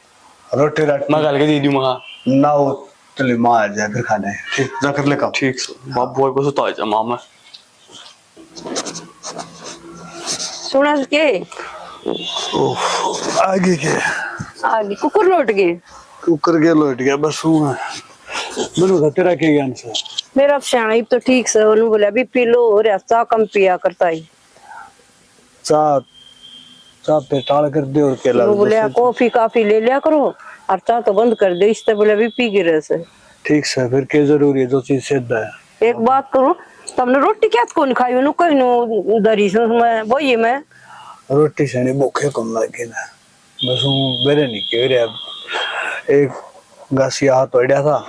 रोटी राटी मैं गाल के दे दूंगा ना वो चलिए माँ आ जाए फिर खाने ठीक जा कर ले काम ठीक बाबू बस तो आ जा मामा सुना के आगे के आगे कुकुर लौट गए कुकर के लौट गया बस हूँ मैंने तेरा के ज्ञान से मेरा सियाना तो ठीक से उन्होंने बोला भी पी लो हो रहा चा कम पिया करता ही चाह चाह पे टाल कर दे और केला बोले कॉफी काफी ले लिया करो और चाह तो बंद कर दे इससे बोले भी पी गिरे से ठीक से फिर क्या जरूरी है जो चीज सिद्ध है। एक बात करो तुमने रोटी क्या कौन खाई उन्होंने कोई नो दरी से मैं वही मैं रोटी से नहीं भूखे कम लगे ना बस हूँ मेरे नहीं क्यों रे एक घासिया हाथ पड़ा था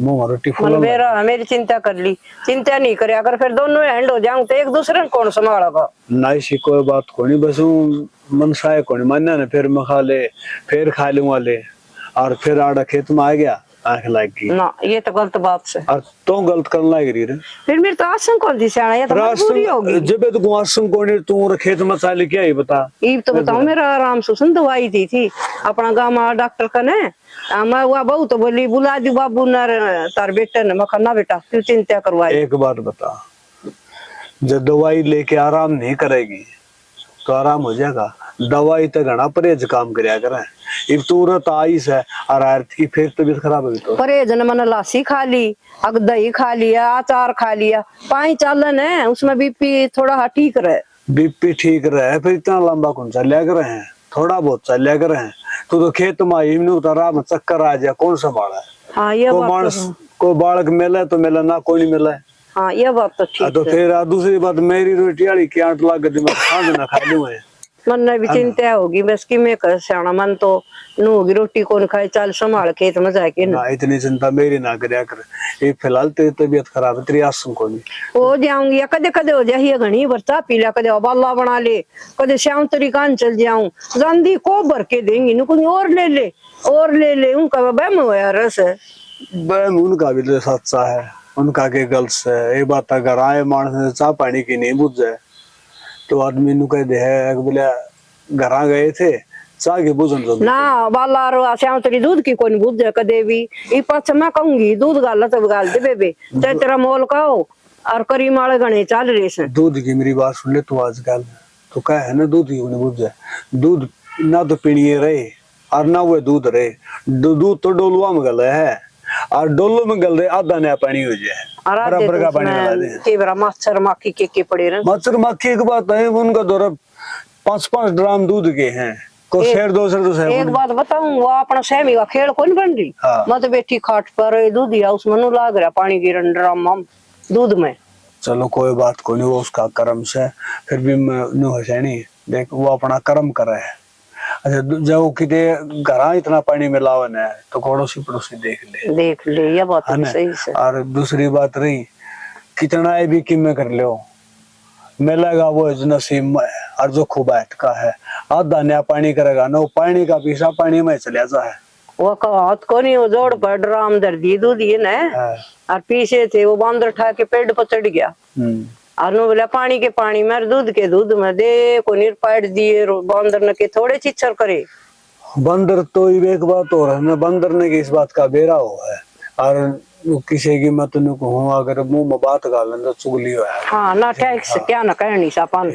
मुंह रोटी फूल मेरा मेरी चिंता कर ली चिंता नहीं करे अगर फिर दोनों हैंड हो जाऊं तो एक दूसरे को कौन संभालेगा। ना इसी कोई बात को नहीं बस मन साय को नहीं मानना ना फिर मैं खा ले फिर खा लूंगा ले और फिर आड़ा खेत में आ गया आंख लागी ना ये तो गलत बात से और तो गलत करना लग रही रे फिर मेरे तो आसन कौन दी सियाना, ये तो मजबूरी होगी। जब तो गुआसम कोने तू खेत में चाल क्या ही बता ये तो बताओ मेरा आराम से सुन दवाई दी थी अपना गाँव में डॉक्टर का ने मैं वो बहू तो बोली बुला दी बाबू नर तार बेटा ने, मैं ना बेटा तू चिंता करवाई। एक बात बता, जब दवाई लेके आराम नहीं करेगी तो आराम हो जाएगा। दवाई तो घना परहेज काम करया करे, इब तुरंत आइस है और आरत की फिर तबीयत खराब होगी तो परहेज ने मैंने लासी खा ली, अग दही खा लिया, अचार खा लिया, पानी चालन है उसमें बीपी थोड़ा ठीक रहे। बीपी ठीक रहे फिर इतना लंबा कौन चलिया करे हैं, थोड़ा बहुत चलिया करे हैं। तो खेत में आई में उतारा में चक्कर आ जाए कौन संभाला है। हाँ ये को बात मानस तो को बालक मिले तो मिले ना कोई नहीं मिले। हाँ ये बात तो ठीक तो है। फिर दूसरी बात मेरी रोटी वाली की आंट लग गई, मैं खाना ना खा लूं है। मन ने भी चिंता होगी बस कि मैं कर सियाना मन तो नू होगी रोटी कौन खाए, चल संभाल खेत में जाके ना। ना इतनी चिंता मेरी ना करया कर, ये फिलहाल तेरी तबीयत खराब है, तेरी आसम को नहीं हो जाऊंगी, कदे कदे हो जाए घनी बरता पी लिया, कदे उबाला बना ले, कदे श्याम तरी कान चल जाऊं जंदी को भर के देंगी नु कोई और ले ले उनका बहम होया रस है। बहम उनका भी तो सच्चा है, उनका के गलत है। ये बात अगर आए मानस चाह पानी की नहीं बुझ जाए तो आदमी नु कह दे है बोले घर गए थे चाह के बुझन तो ना बाला रो श्याम तरी दूध की कोई बुझ जाए कदे भी। ई पाछ मैं कहूंगी दूध गाल तब गाल दे बेबे ते तेरा मोल कहो और करी माले गणे चल रहे से। दूध की मेरी बात सुन ले तू आजकल तो क्या है ना, दूध की नहीं बुझ जाए। दूध ना तो पीनी रहे और ना वो दूध रहे, दूध तो डोलुआ में गल है और डोलो में गल रहे आधा नया पानी हो जाए बराबर का पानी मिला दे। के बरा मच्छर माखी के पड़े रहे, मच्छर मक्खी की बात है, उनका दौरा 5-5 ड्राम दूध के हैं को शेर दो शेर एक बात बताऊं वो अपना सहमी का खेल कौन बन रही। हाँ। मैं तो बैठी खाट पर दूध दिया उसमें नु लाग रहा पानी गिरन ड्राम दूध में। चलो कोई बात को नहीं, वो उसका कर्म से फिर भी नु हसैनी देख वो अपना कर्म कर रहा है। अच्छा जब किते घर इतना पानी मिलावन है तो पड़ोसी पड़ोसी देख ले ये बात है तो ना। सही से। और दूसरी बात रही कितना है भी किम में कर लो मिलेगा वो नसीब में, और जो खुबात का है आधा नया पानी करेगा ना, वो पानी का पीसा पानी में चले जाए। वो हाथ को नहीं वो जोड़ पर ड्राम दर दी दूध ये ना और पीछे थे वो बांदर उठा के पेड़ पर चढ़ गया और नु बोला पानी के पानी में दूध के दूध में दे को निरपाट दिए बांदर ने के थोड़े चिच्चर करे। बंदर तो एक बात हो रहा है ना, बंदर ने की इस बात का बेरा हुआ है और किसी की मत नु कहूं अगर मुंह में बात गालन तो चुगली हो है। हाँ ना ठीक से क्या ना कहनी सापान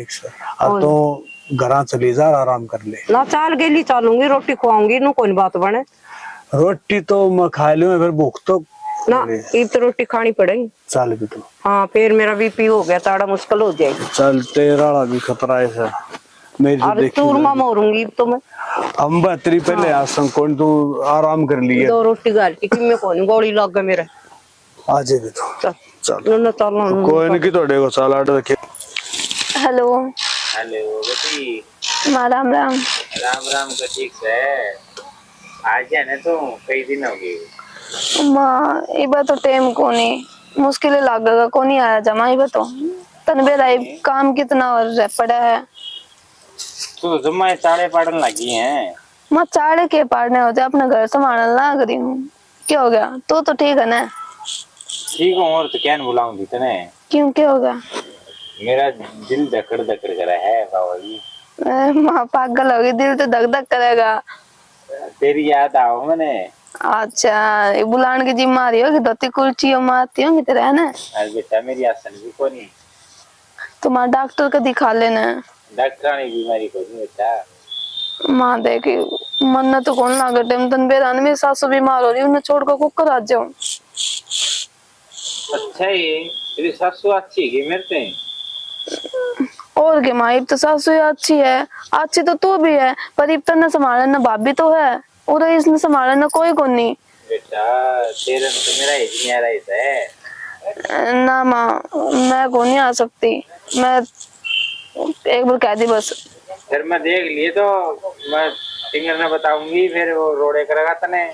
और तो घरा चली जा आराम कर ले ना चाल गेली चालूंगी रोटी खुआऊंगी नु कोई बात बने। रोटी तो मैं खा लूं फिर भूख तो ना इब तो रोटी खानी पड़ेगी। चल भी तो हाँ फिर मेरा बीपी हो गया ताड़ा मुश्किल हो जाएगी। चल तेरा भी खतरा है सर मेरी तो अरे चूरमा मोरूंगी तो मैं हम बहतरी पहले आसम कौन तू आराम कर लिए दो रोटी गाल की मैं कौन गोली लग गई मेरे आज भी तो चल चल ना चल कोई नहीं की तोड़े को सलाड रखे। हेलो हेलो बेटी, माँ राम राम। राम राम का ठीक है। आज जाने तो कई दिन हो गए। माँ ये बात तो टाइम को नहीं मुश्किल लगेगा को नहीं आया जमा ये तो तनबेरा काम कितना और पड़ा है। तो जमा चाड़े पाड़न लगी हैं। मैं चाड़े के पाड़ने होते अपने घर संभालने लग रही हूँ। क्या हो गया तो ठीक है ना। ठीक हूँ और तो क्या बुलाऊंगी तने। क्यों क्या हो गया। मेरा दिल धकड़ धकड़ करा है बाबा जी। माँ पागल होगी दिल तो धक धक करेगा। तेरी याद आओ मैंने। अच्छा ये बुलाने की जिम्मेदारी होगी धोती कुर्ची मारती होंगी तेरा है ना। अरे बेटा मेरी आसन भी को नहीं। तुम्हारा डॉक्टर को दिखा लेना। डॉक्टरानी बीमारी को नहीं बेटा। माँ देखी मन तो कौन लागे टाइम तन बेरान में सासू बीमार हो रही उन्हें छोड़ कर कुकर आ जाऊं। अच्छा ये तेरी सासू अच्छी है मेरे से। और के माँ इब तो सासू अच्छी है अच्छी तो तू भी है पर इब तो न संभाले न भाभी तो है और इसने संभाले न कोई को नहीं। बेटा तेरे तो मेरा ही नहीं आ रहा है। ना माँ मैं को नहीं आ सकती मैं एक बार कह दी बस। फिर मैं देख लिए तो मैं टिंगर ने बताऊंगी फिर वो रोड़े करेगा तने।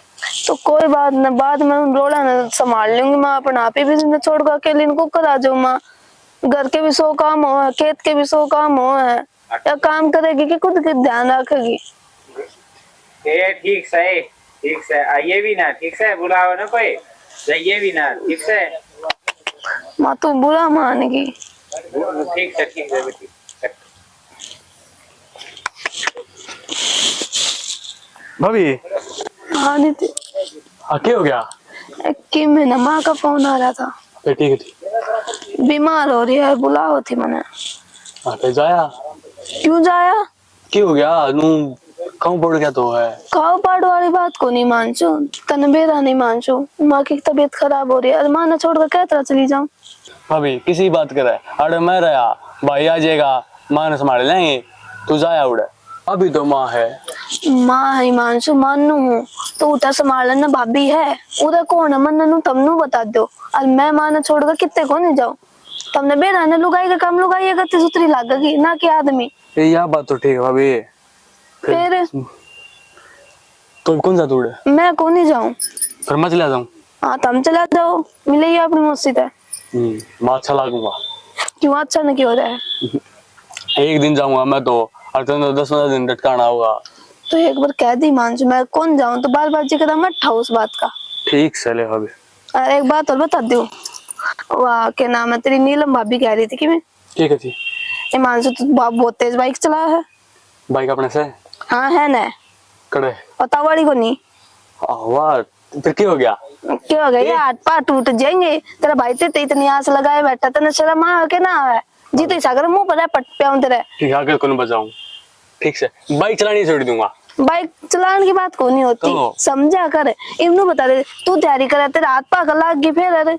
तो कोई बात न बाद में रोड़ा न संभाल लूंगी माँ अपना आप ही छोड़ कर अकेले इनको कर आ जाऊँ माँ। घर के भी 100 काम हो है खेत के भी 100 काम हो है या काम करेगी कि खुद के ध्यान रखेगी। ठीक सही ठीक से आइए भी ना, ठीक से बुलाओ ना कोई, जाइए भी ना, ठीक से। माँ तो बुरा मानेगी। ठीक है बेटी। भाभी हाँ नीति, क्या हो गया? कि मैंने माँ का फोन आ रहा था, ठीक है थी, बीमार हो रही है, बुलाओ थी मैंने। जाया क्यों जाया? क्यों हो गया? नू कहूँ पड़ गया तो है। खाओ पाड़ वाली बात को नहीं मानचो, तने बेरा नहीं मानचो। माँ की तबीयत खराब हो रही है, अरे माँ ने छोड़कर क्या तरह चली जाऊं? भाभी किसी बात करे, अरे मैं रहा, भाई आ जाएगा, माँ ने संभाल लेंगे, तू जाया उड़े, अभी तो माँ है। माँ है मानसू, मानू हूँ तो उठा संभाल लेना, भाभी है उधर कौन है मन नू तमनु बता दो। और मैं माँ ने छोड़कर कितने को नहीं जाऊं? तमने बेरा ने लुगाई का काम लुगाई करती सुतरी लागेगी ना कि आदमी। यह बात तो ठीक है भाभी, फिर तो कौन सा तोड़े? मैं को नहीं जाऊं, फिर मैं चला जाऊं? हाँ तुम चला जाओ, मिले अपनी मस्जिद है। मैं अच्छा लागूंगा। क्यों अच्छा नहीं क्यों रहा है? एक दिन जाऊंगा मैं तो, और तुम तो 10-15 दिन डटकाना होगा। तो एक बार कह दी मानसू, मैं कौन जाऊं, तो बार बार जिक्र मत ठाओ उस बात का। ठीक चले भाभी। और एक बात और बता दो, वाह क्या नाम है तेरी, नीलम भाभी कह रही थी कि मैं ठीक है थी। मानसू तो बहुत तेज बाइक चला है। बाइक अपने से? हाँ है ना, कड़े पता वाली को नहीं। वाह, फिर क्या हो गया? क्या हो गया? हाथ पाँव टूट जाएंगे। तेरा भाई ते इतनी आस लगाए बैठा, तेने शर्म आ के ना आवे जी? तो सागर मुंह पर पट पे तेरे। ठीक है, आगे कौन बचाऊं? ठीक से बाइक चलानी छोड़ दूंगा। बाइक चलाने की बात को नहीं होती तो? समझा कर, इन्हों बता दे तू तैयारी करे, तेरा हाथ पाँव लाग गई फिर अरे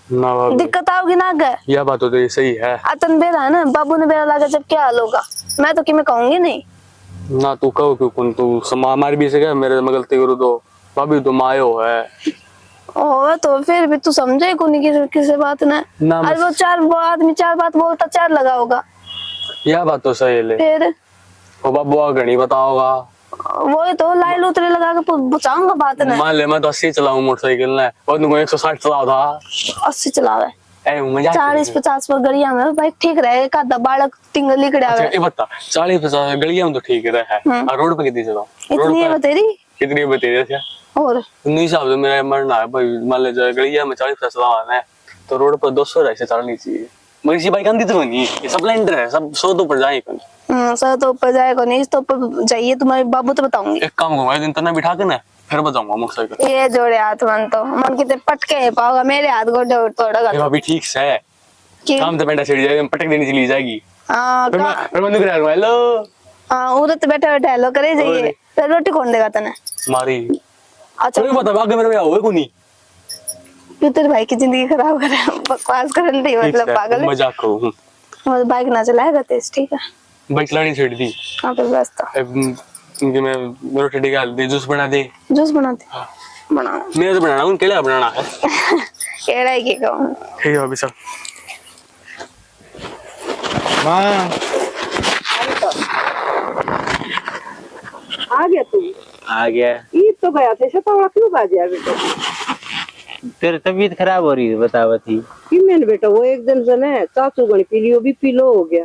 ना भाभी, दिक्कत आओगी ना आगे। यह बात तो तेरी सही है। अतन बेरा है ना, बाबू ने बेरा लागा जब क्या हाल होगा? मैं तो कि मैं कहूंगी नहीं ना, तू कहो क्यों कौन, तू हमारी भी से क्या मेरे में गलती करूँ तो भाभी तो मायो है। ओ तो फिर भी तू समझे को नहीं किसी बात ना। अरे वो आदमी चार बात बोलता चार लगा होगा। यह बात तो सही है। फिर वो बाबू घड़ी बताओगा, वही तो लाई लूतरे लगा के बचाऊंगा बात ना। मान ले मैं तो 80 चलाऊं मोटरसाइकिल ने, और तुमको 160 चलाओ था। 80 चलावे, 40-50 पर गड़िया में बाइक ठीक रहे, एक आधा बालक टिंगल लिकड़ा है। ये बता 40-50 गलियां में तो ठीक रहे, और रोड पे कितनी चलाऊं? इतनी है तेरी? कितनी बतेरी है? और उन्हीं हिसाब से मेरा मरना है भाई। मान ले गलियां में 40-50 चलाना है तो रोड पर 200 ऐसे चलनी चाहिए। मगर इसी बाइक आंधी तो नहीं, ये स्प्लेंडर है, सब 100 तो ऊपर जाए। सर तो ऊपर जाएगा नहीं, इस तो ऊपर जाइए तुम्हारे बाबू तो बताऊंगी। एक काम करूंगा, दिन तना बिठा के ना फिर बजाऊंगा मोटरसाइकिल। ये जोड़े हाथ मन कितने पटके पाओगा, मेरे हाथ गोडे तोड़ेगा। भाभी ठीक से है, काम तो बेटा छिड़ जाएगा, पटक देनी चली जाएगी। हाँ फिर मैं निकल आऊंगा, हेलो। हाँ उधर तो बैठा बैठा हेलो करे जाइए, फिर रोटी कौन देगा तने? मारी अच्छा बता, आगे मेरे हुए को नहीं, क्यों तेरे भाई की जिंदगी खराब करे, बकवास करने नहीं, मतलब पागल है। मजाक करूं, बाइक ना चलाएगा तेज, ठीक है? बाइक चलानी छोड़ दी। हाँ फिर बस तो क्योंकि मैं रोटी निकाल दे, जूस बना दे। जूस बनाते बना, मैं तो बनाना हूं, केला बनाना है। केड़ा ही की कहूं। ठीक है अभी सब माँ आ गया तू? आ गया। ईद तो गया थे, शतावड़ा क्यों बाजे बेटा? तेरी तबीयत खराब हो रही है बतावती कि मैंने बेटा वो एकदम से ना चाचू गणी पी लियो, बीपी लो हो गया।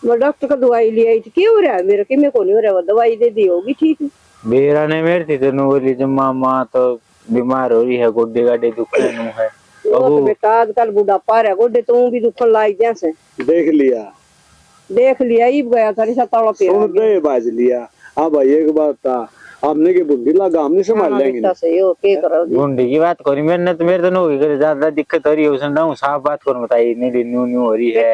मैं डॉक्टर का दवाई ले आई थी, क्या हो रहा है मेरा? कि मैं को नहीं हो रहा, वो दवाई दे दी होगी ठीक। बेरा ने मेरे थी तेन बोली जब माँ तो बीमार हो रही है, गोड्डे गाडे दुख है। वो तो बेटा आजकल बुढ़ापा रहा, गोड्डे तो भी दुखन लाग जैसे। देख लिया ईब गया था शतावड़ा पे, सुन गए बाज लिया। हाँ भाई एक बात था, हमने के बुंडी लगा, हमने संभाल लेंगे। गुंडी की बात करी मेरे तो ज्यादा दिक्कत हो रही है, उसने साफ बात करो बताई नहीं, न्यू हो रही है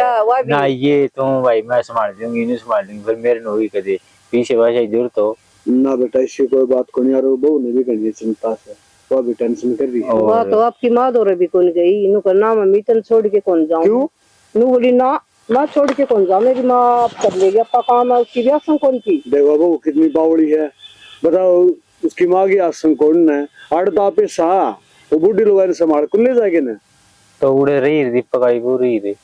ना, ये तो भाई मैं संभाल दूंगी, नहीं संभाल दूंगी, फिर मेरे नोगी कदे पीछे भाषा जरूरत हो ना बेटा, इससे कोई बात को नहीं। और बहू ने भी करनी चिंता से, वो भी टेंशन कर रही है। वो तो आपकी माँ दौरे भी कौन गई, इनको करना मम्मी तन छोड़ के कौन जाऊं? क्यों? नू बोली ना मैं छोड़ के कौन जाऊं, मेरी माँ आप कर लेगी, आपका काम है, उसकी भी आसन कौन की? देखो बहू कितनी बावड़ी है, बताओ उसकी माँ की आसन कौन है? आड़ता पे सा वो बूढ़ी लोग संभाल कर ले जाएंगे ना, तो उड़े रही दीपक आई पूरी थी।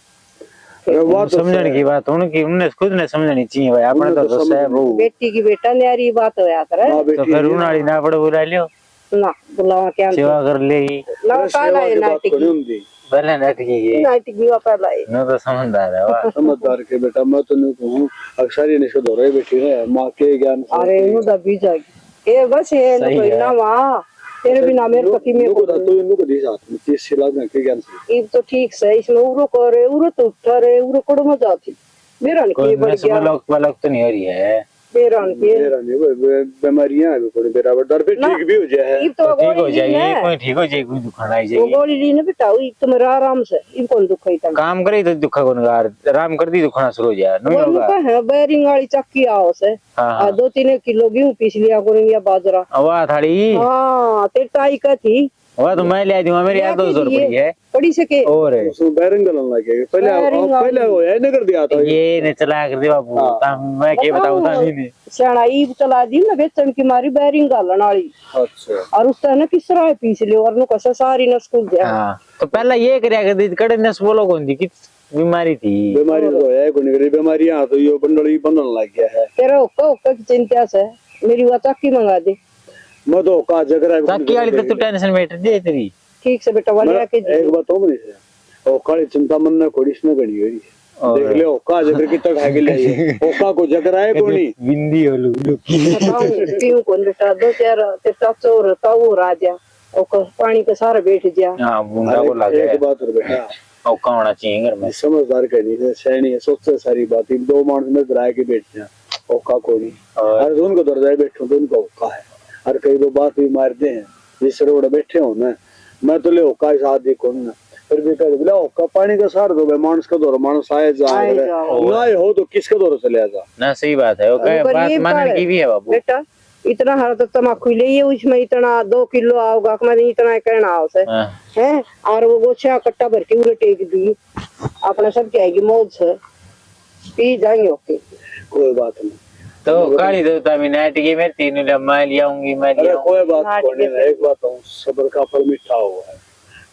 समझने की बात उनकी, उन्हें खुद ने समझनी चाहिए भाई, अपने तो है बेटी की बेटा न्यारी बात होया करे, तो फिर उनाड़ी ना पड़े बुला लियो ना बुलावा क्या सेवा कर लेगी ना काला है नाटक पहले नाटक भी पहला है न तो समझदार है वाह समझदार के बेटा। मैं तो नहीं कहूँ अक्सर ही निशो दो रहे बेटी है माँ के ज्ञान। अरे इनु दा बीजा ये बस ये सही कोई है। ना वहाँ तेरे बिना मेरे को किमे को तो इनको दी साथ में 30 लाख में के ज्ञान से इब तो ठीक से इसमें उरो करे उरो तो उठा रे उरो कोड़ मजा आती मेरा नहीं कोई बढ़ गया बलक तो नहीं हो रही है। मेरा नहीं मेरा नहीं वो बीमारियां है कोई बराबर दर पे ठीक भी हो जाए इब तो तो ठीक हो गोली ली जाएगी, है कोई ठीक हो जाएगी, कोई दुखाना आई वो जाएगी। गोली ली ना बेटा इब तो मेरा आराम से इब कौन दुख है तम काम करे तो दुखा को नगार आराम कर दी दुखाना शुरू हो जाए नहीं वो होगा। का है बैरिंग वाली चक्की आओ से हाँ हाँ 2-3 किलो गेहूं पीस लिया करूंगी या बाजरा वाह थाड़ी हाँ तेरी ताई का थी वाह तो मैं ले दूंगा, मेरी यार 200 पड़ी है पड़ी सके और उसमें बैरिंग गलन लगे पहले हो है न कर दिया था ये ने चला कर दे बाबू मैं क्या बताऊं था नहीं। सियाना ईब चला दी ना बेचन की मारी बैरिंग गालन वाली अच्छा और उस तरह किस तरह पीस लियो और नु कसा सारी न स्कूल जा हाँ तो पहले ये करया कर दी कड़े नस बोलो कौन दी किस बीमारी थी। बीमारी तो है कोई नहीं बीमारियां तो ये बंडली बनने लग गया है तेरा ओका की चिंता से मेरी वो चक्की मंगा दे मैं तो का जगह चक्की वाली तो तू टेंशन में दे तेरी। ठीक से बेटा वाले आके एक बात हो बनी से ओ काली चिंता मन ने कोड़ी इसने गड़ी हुई देख ले ओका जगर कितना खा के लिए ओका को जगर आए कोनी बिंदी हो लू बताऊं पीऊं कौन बेटा 2-4 ते चोर ताऊ राजा ओका पानी के सारे बैठ जा हां बुंदा को लगे एक बात और बेटा और कौन होना चाहिए घर में समझदार कहनी है सैनी है सोच से सारी बात इन दो मानस में डरा के बैठ जा ओका कोनी और उनको डर जाए बैठो तो उनको ओका है और कई दो बात भी मारते हैं जिस रोड बैठे हो ना मैं तो ले ओका ही साथ देखो ना फिर भी कह बोला ओका पानी का सार दो भाई मानस का दौर मानस आए जाए ना हो तो किसका दौर चले जा ना सही बात है ओके बात मानने की भी है बाबू बेटा इतना हर तो तमाकू ले ये उसमें इतना 2 किलो आओगा मैं इतना कहना आओ से है और वो गोछा कट्टा भर के उरे टेक दी अपने सब की आएगी मौज से पी जाएंगे ओके कोई बात नहीं तो काली तो तभी नाइट की मैं 3 मैं लियाऊंगी मैं अरे लियाऊंगी कोई बात नहीं एक बात हूँ सब्र का फल मीठा हुआ है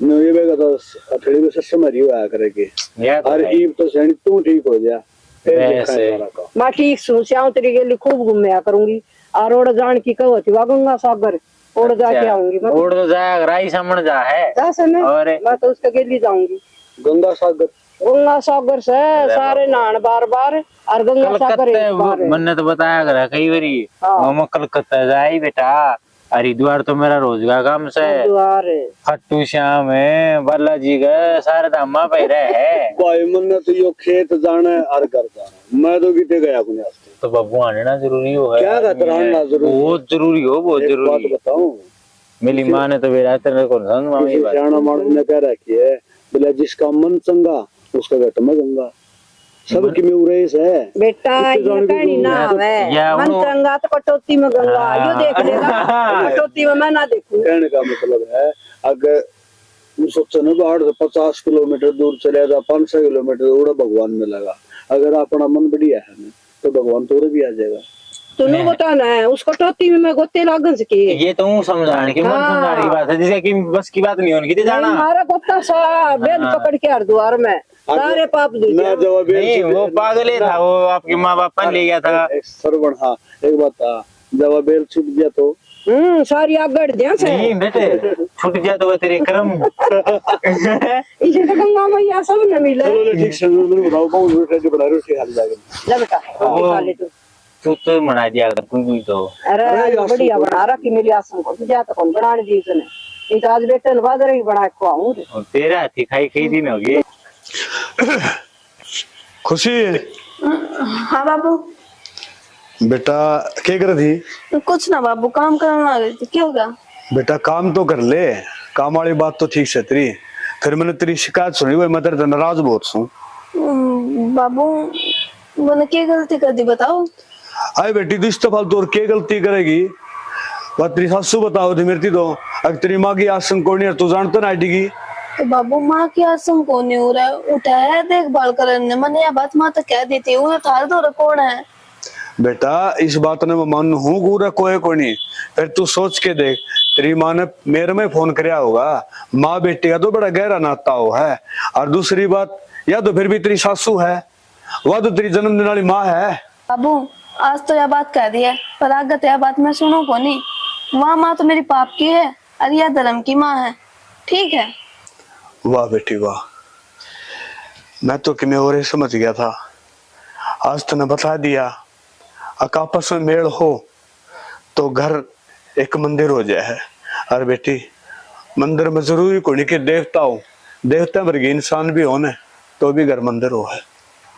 न ये बेगा तो अथड़ी में से समझी हुआ करेगी और ईब तो सैनी तू ठीक हो जा मैं ठीक सू श्याम तेरी गेली खूब घूमया करूंगी और ओड़ जान की कहो थी वा गंगा सागर ओड़ जाके आऊंगी मैं ओड़ तो जा राई समण जा है जा से मैं तो उसके गेली जाऊंगी गंगा सागर से सारे नहान बार बार और गंगा सागर एक बार मैंने तो बताया करा कई बारी मामा कलकत्ता जाए बेटा हरिद्वार तो मेरा रोजगार काम से खट्टू श्याम है बालाजी का सारे धामा पे रहे भाई मन तो यो खेत जाना है और घर जाना मैं तो कितने गया अपने तो बाबू आने ना जरूरी हो है क्या कहते रहना जरूरी बहुत जरूरी हो बहुत जरूरी बात बताऊं मेरी माँ ने तो बेटा तेरे को समझ मामी बात सियाना मानस ने कह रखी है बोले जिसका मन चंगा उसका घट में गंगा सबकी में उरेस है बेटा ये कहानी ना है मन चंगा तो कटौती में गंगा यो देख लेगा कटौती में मैं ना देखूं कहने का मतलब है अगर सोचो ना 8 से 50 किलोमीटर दूर चले जा 500 किलोमीटर उड़ा भगवान में लगा अगर अपना मन बढ़िया है ना तो भगवान तो भी आ जाएगा तूने बताना है उसको कटौती में मैं गोते लागन से ये तो हूँ समझाने की मन समझाने की बात है जिसे कि बस की बात नहीं होनी जाना हमारा गोता सा बेल पकड़ के हरिद्वार में सारे पाप नहीं वो पागल ही था वो आपके माँ बाप ले गया था सरवण हाँ एक बात था जब बेल छूट गया तो सारी आगड़ ध्यान से नहीं बेटे छूट गया तो वो तेरे कर्म इसे तो गंगा मैया सब न मिले ठीक से मैं बताऊं बहुत रोटी बना रोटी हाल जाएगा ले बेटा रोटी खा ले तू तो बना दिया कर कोई तो अरे बढ़िया बना रखी मेरी आसम को तुझे तो कौन बनाने दी इसने नहीं तो आज बेटे ने बादर ही बना के खुआऊं तेरा हाथी खाई कई दिन हो गए खुशी हाँ बाबू बेटा क्या कर रही थी कुछ ना बाबू काम करने आ गई थी क्या होगा बेटा काम तो कर ले काम वाली बात तो ठीक से तेरी फिर मैंने तेरी शिकायत सुनी भाई मैं तेरे से नाराज बहुत हूँ बाबू मैंने क्या गलती कर दी बताओ अरे बेटी तो इस तो फालतू और क्या गलती करेगी बात तेरी सासू बताओ थी मेरी तो अगर तेरी माँ की आसन कौन है तू जानता ना आईटी तो बाबू माँ की आसम कौन नहीं हो रहा है उठा है देखभाल करने मैंने यह बात माँ तो कह दी थी उन्हें थार दो कौन है बेटा इस बात ने मैं मान हूँ पूरा कोई को नहीं फिर तू सोच के देख तेरी माँ ने मेरे में फोन कराया होगा माँ बेटी का तो बड़ा गहरा नाता हो है और दूसरी बात या तो फिर भी तेरी सासू है वह तो तेरी जन्मदिन वाली माँ है बाबू आज तो यह बात कह दी है पर आगे यह बात मैं सुनू को नहीं वहाँ माँ तो मेरी पाप की है और यह धर्म की माँ है ठीक है वाह बेटी वाह मैं तो कि मैं और समझ गया था आज तूने बता दिया अगर आपस में मेल हो तो घर एक मंदिर हो जाए। और बेटी मंदिर में जरूरी कोई नहीं कि देवता हो, देवता वर्गी इंसान भी हो न तो भी घर मंदिर हो है।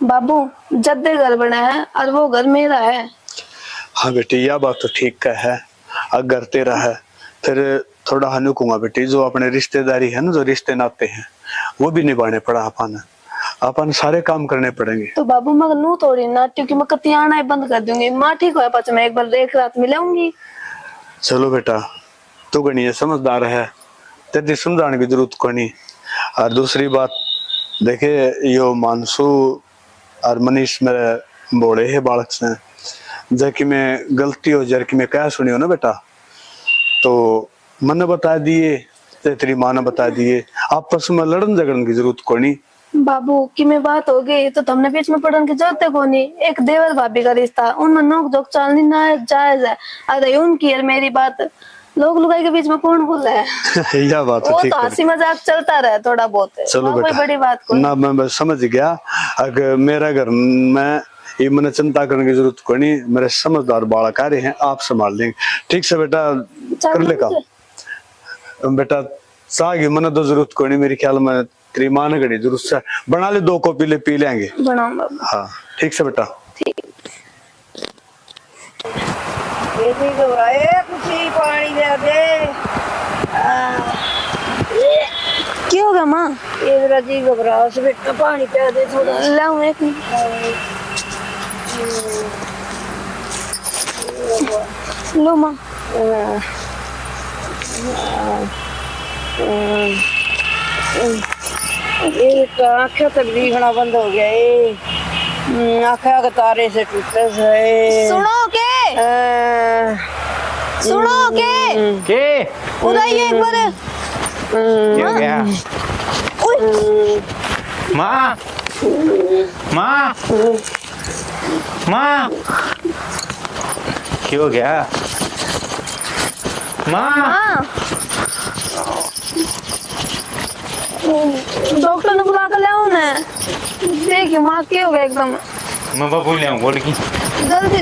बाबू जद्दे घर बना है और वो घर मेरा है। हाँ बेटी यह बात तो ठीक का है। अगर तेरा है फिर थोड़ा हनु कहूंगा बेटी, जो अपने रिश्तेदारी है ना, जो रिश्ते नाते हैं वो भी निभाने पड़ा अपन सारे काम करने पड़ेंगे। तो बाबू मैं नू थोड़ी ना, क्योंकि मैं कति आना ही बंद कर दूंगी। माँ ठीक हो पाच मैं एक बार एक रात मिलाऊंगी। चलो बेटा तू गणिय समझदार है, तेरी समझाने की जरूरत को नहीं। और दूसरी बात देखे, यो मानसू और मनीष मेरे बोले है बालक से, जबकि मैं गलती हो जाए कि मैं क्या सुनी हो ना बेटा, तो मैंने बता दिए, तेरी माँ ने बता दिए, आपस में लड़न झगड़न की जरूरत को नहीं। बाबू की में बात हो गई तो तुमने बीच में पड़न की जरूरत को नहीं। एक देवर भाभी का रिश्ता, उनमें नोक जोक चलनी ना जायज है। अरे उनकी और मेरी बात लोग लुगाई के बीच में कौन बोल रहा है? यह बात वो ठीक तो है। हंसी मजाक चलता रहे थोड़ा बहुत। चलो कोई बेटा बड़ी बात को ना, मैं समझ गया। अगर मेरा घर में ये मैंने चिंता करने की जरूरत कोई नहीं, मेरे समझदार बालक आ रहे हैं, आप संभाल लेंगे। ठीक से बेटा कर ले काम। बेटा सागी मैंने तो जरूरत कोई नहीं, मेरे ख्याल में तेरी माँ ने घड़ी जरूरत से बना ले, 2 कॉपी ले पी लेंगे। बनाओ बाबू। हाँ ठीक से बेटा। बेटी घबराए कुछ ही पानी दे दे। क्या होगा माँ? ये जरा जी घबराओ से बेटा पानी पिया दे थोड़ा। लाऊं एक मिनट। लो माँ। ये आँखें तक दिखना बंद हो गया। ये आँखें के तारे से टूटे से। सुनो के सुनो के उड़ाइए एक बार। क्या हो गया? माँ माँ माँ क्या हो गया? माँ डॉक्टर ने बुला कर लाओ ना। देखिए माँ क्या हो गया एकदम। मैं बाबू ले आऊँ बोल की। जल्दी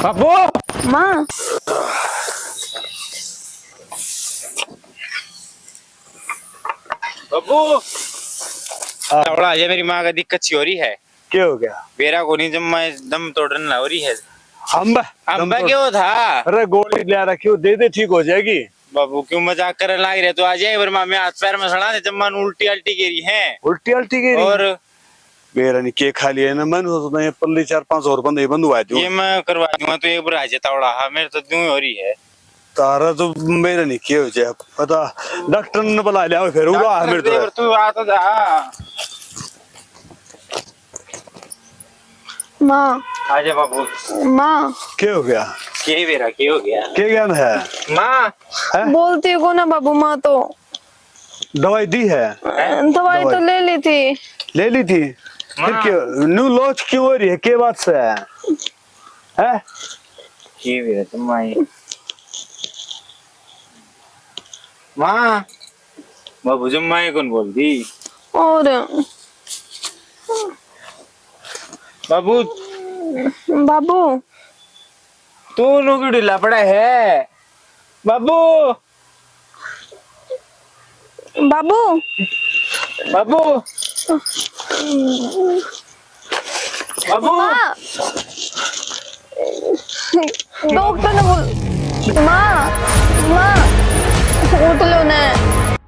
बाबू माँ। बाबू थोड़ा ये मेरी माँ का दिक्कत सी हो रही है। क्या हो गया? बेरा को नहीं, जब मैं दम तोड़ने हो रही है। अम्बा अम्बा क्यों था? अरे गोली ले रखी हो, दे दे ठीक हो जाएगी। बाबू क्यों मजाक करने लग रहे? तो आ जाए वर्मा में हाथ पैर में सड़ा दे, जब मन उल्टी अल्टी गिरी है। उल्टी अल्टी गिरी और मेरा नहीं के खा लिया ना, मैंने सोचता ये पल्ली 4-5 और बंदे बंद हुआ ये मैं करवा दूंगा तो एक बार आ जाता उड़ा। हाँ मेरे तो दूं हो रही है। तारा तो मेरा नहीं के हो जाए पता, डॉक्टर ने बुला लिया फिर उड़ा मेरे तो। तू आ तो जा। माँ आजा बाबू। माँ क्या हो गया? के बेरा के हो गया? क्या ज्ञान है? माँ बोलती को ना बाबू। माँ तो दवाई दी है? दवाई तो ले ली थी। ले ली थी फिर क्यों न्यू लॉन्च क्यों हो रही है? क्या बात से है? के बेरा तुम आई माँ। बाबू जब माँ कौन बोल दी? और बाबू बाबू तू नुकी ढीला पड़ा है। बाबू बाबू बाबू बाबू माँ डॉक्टर ने बोल। माँ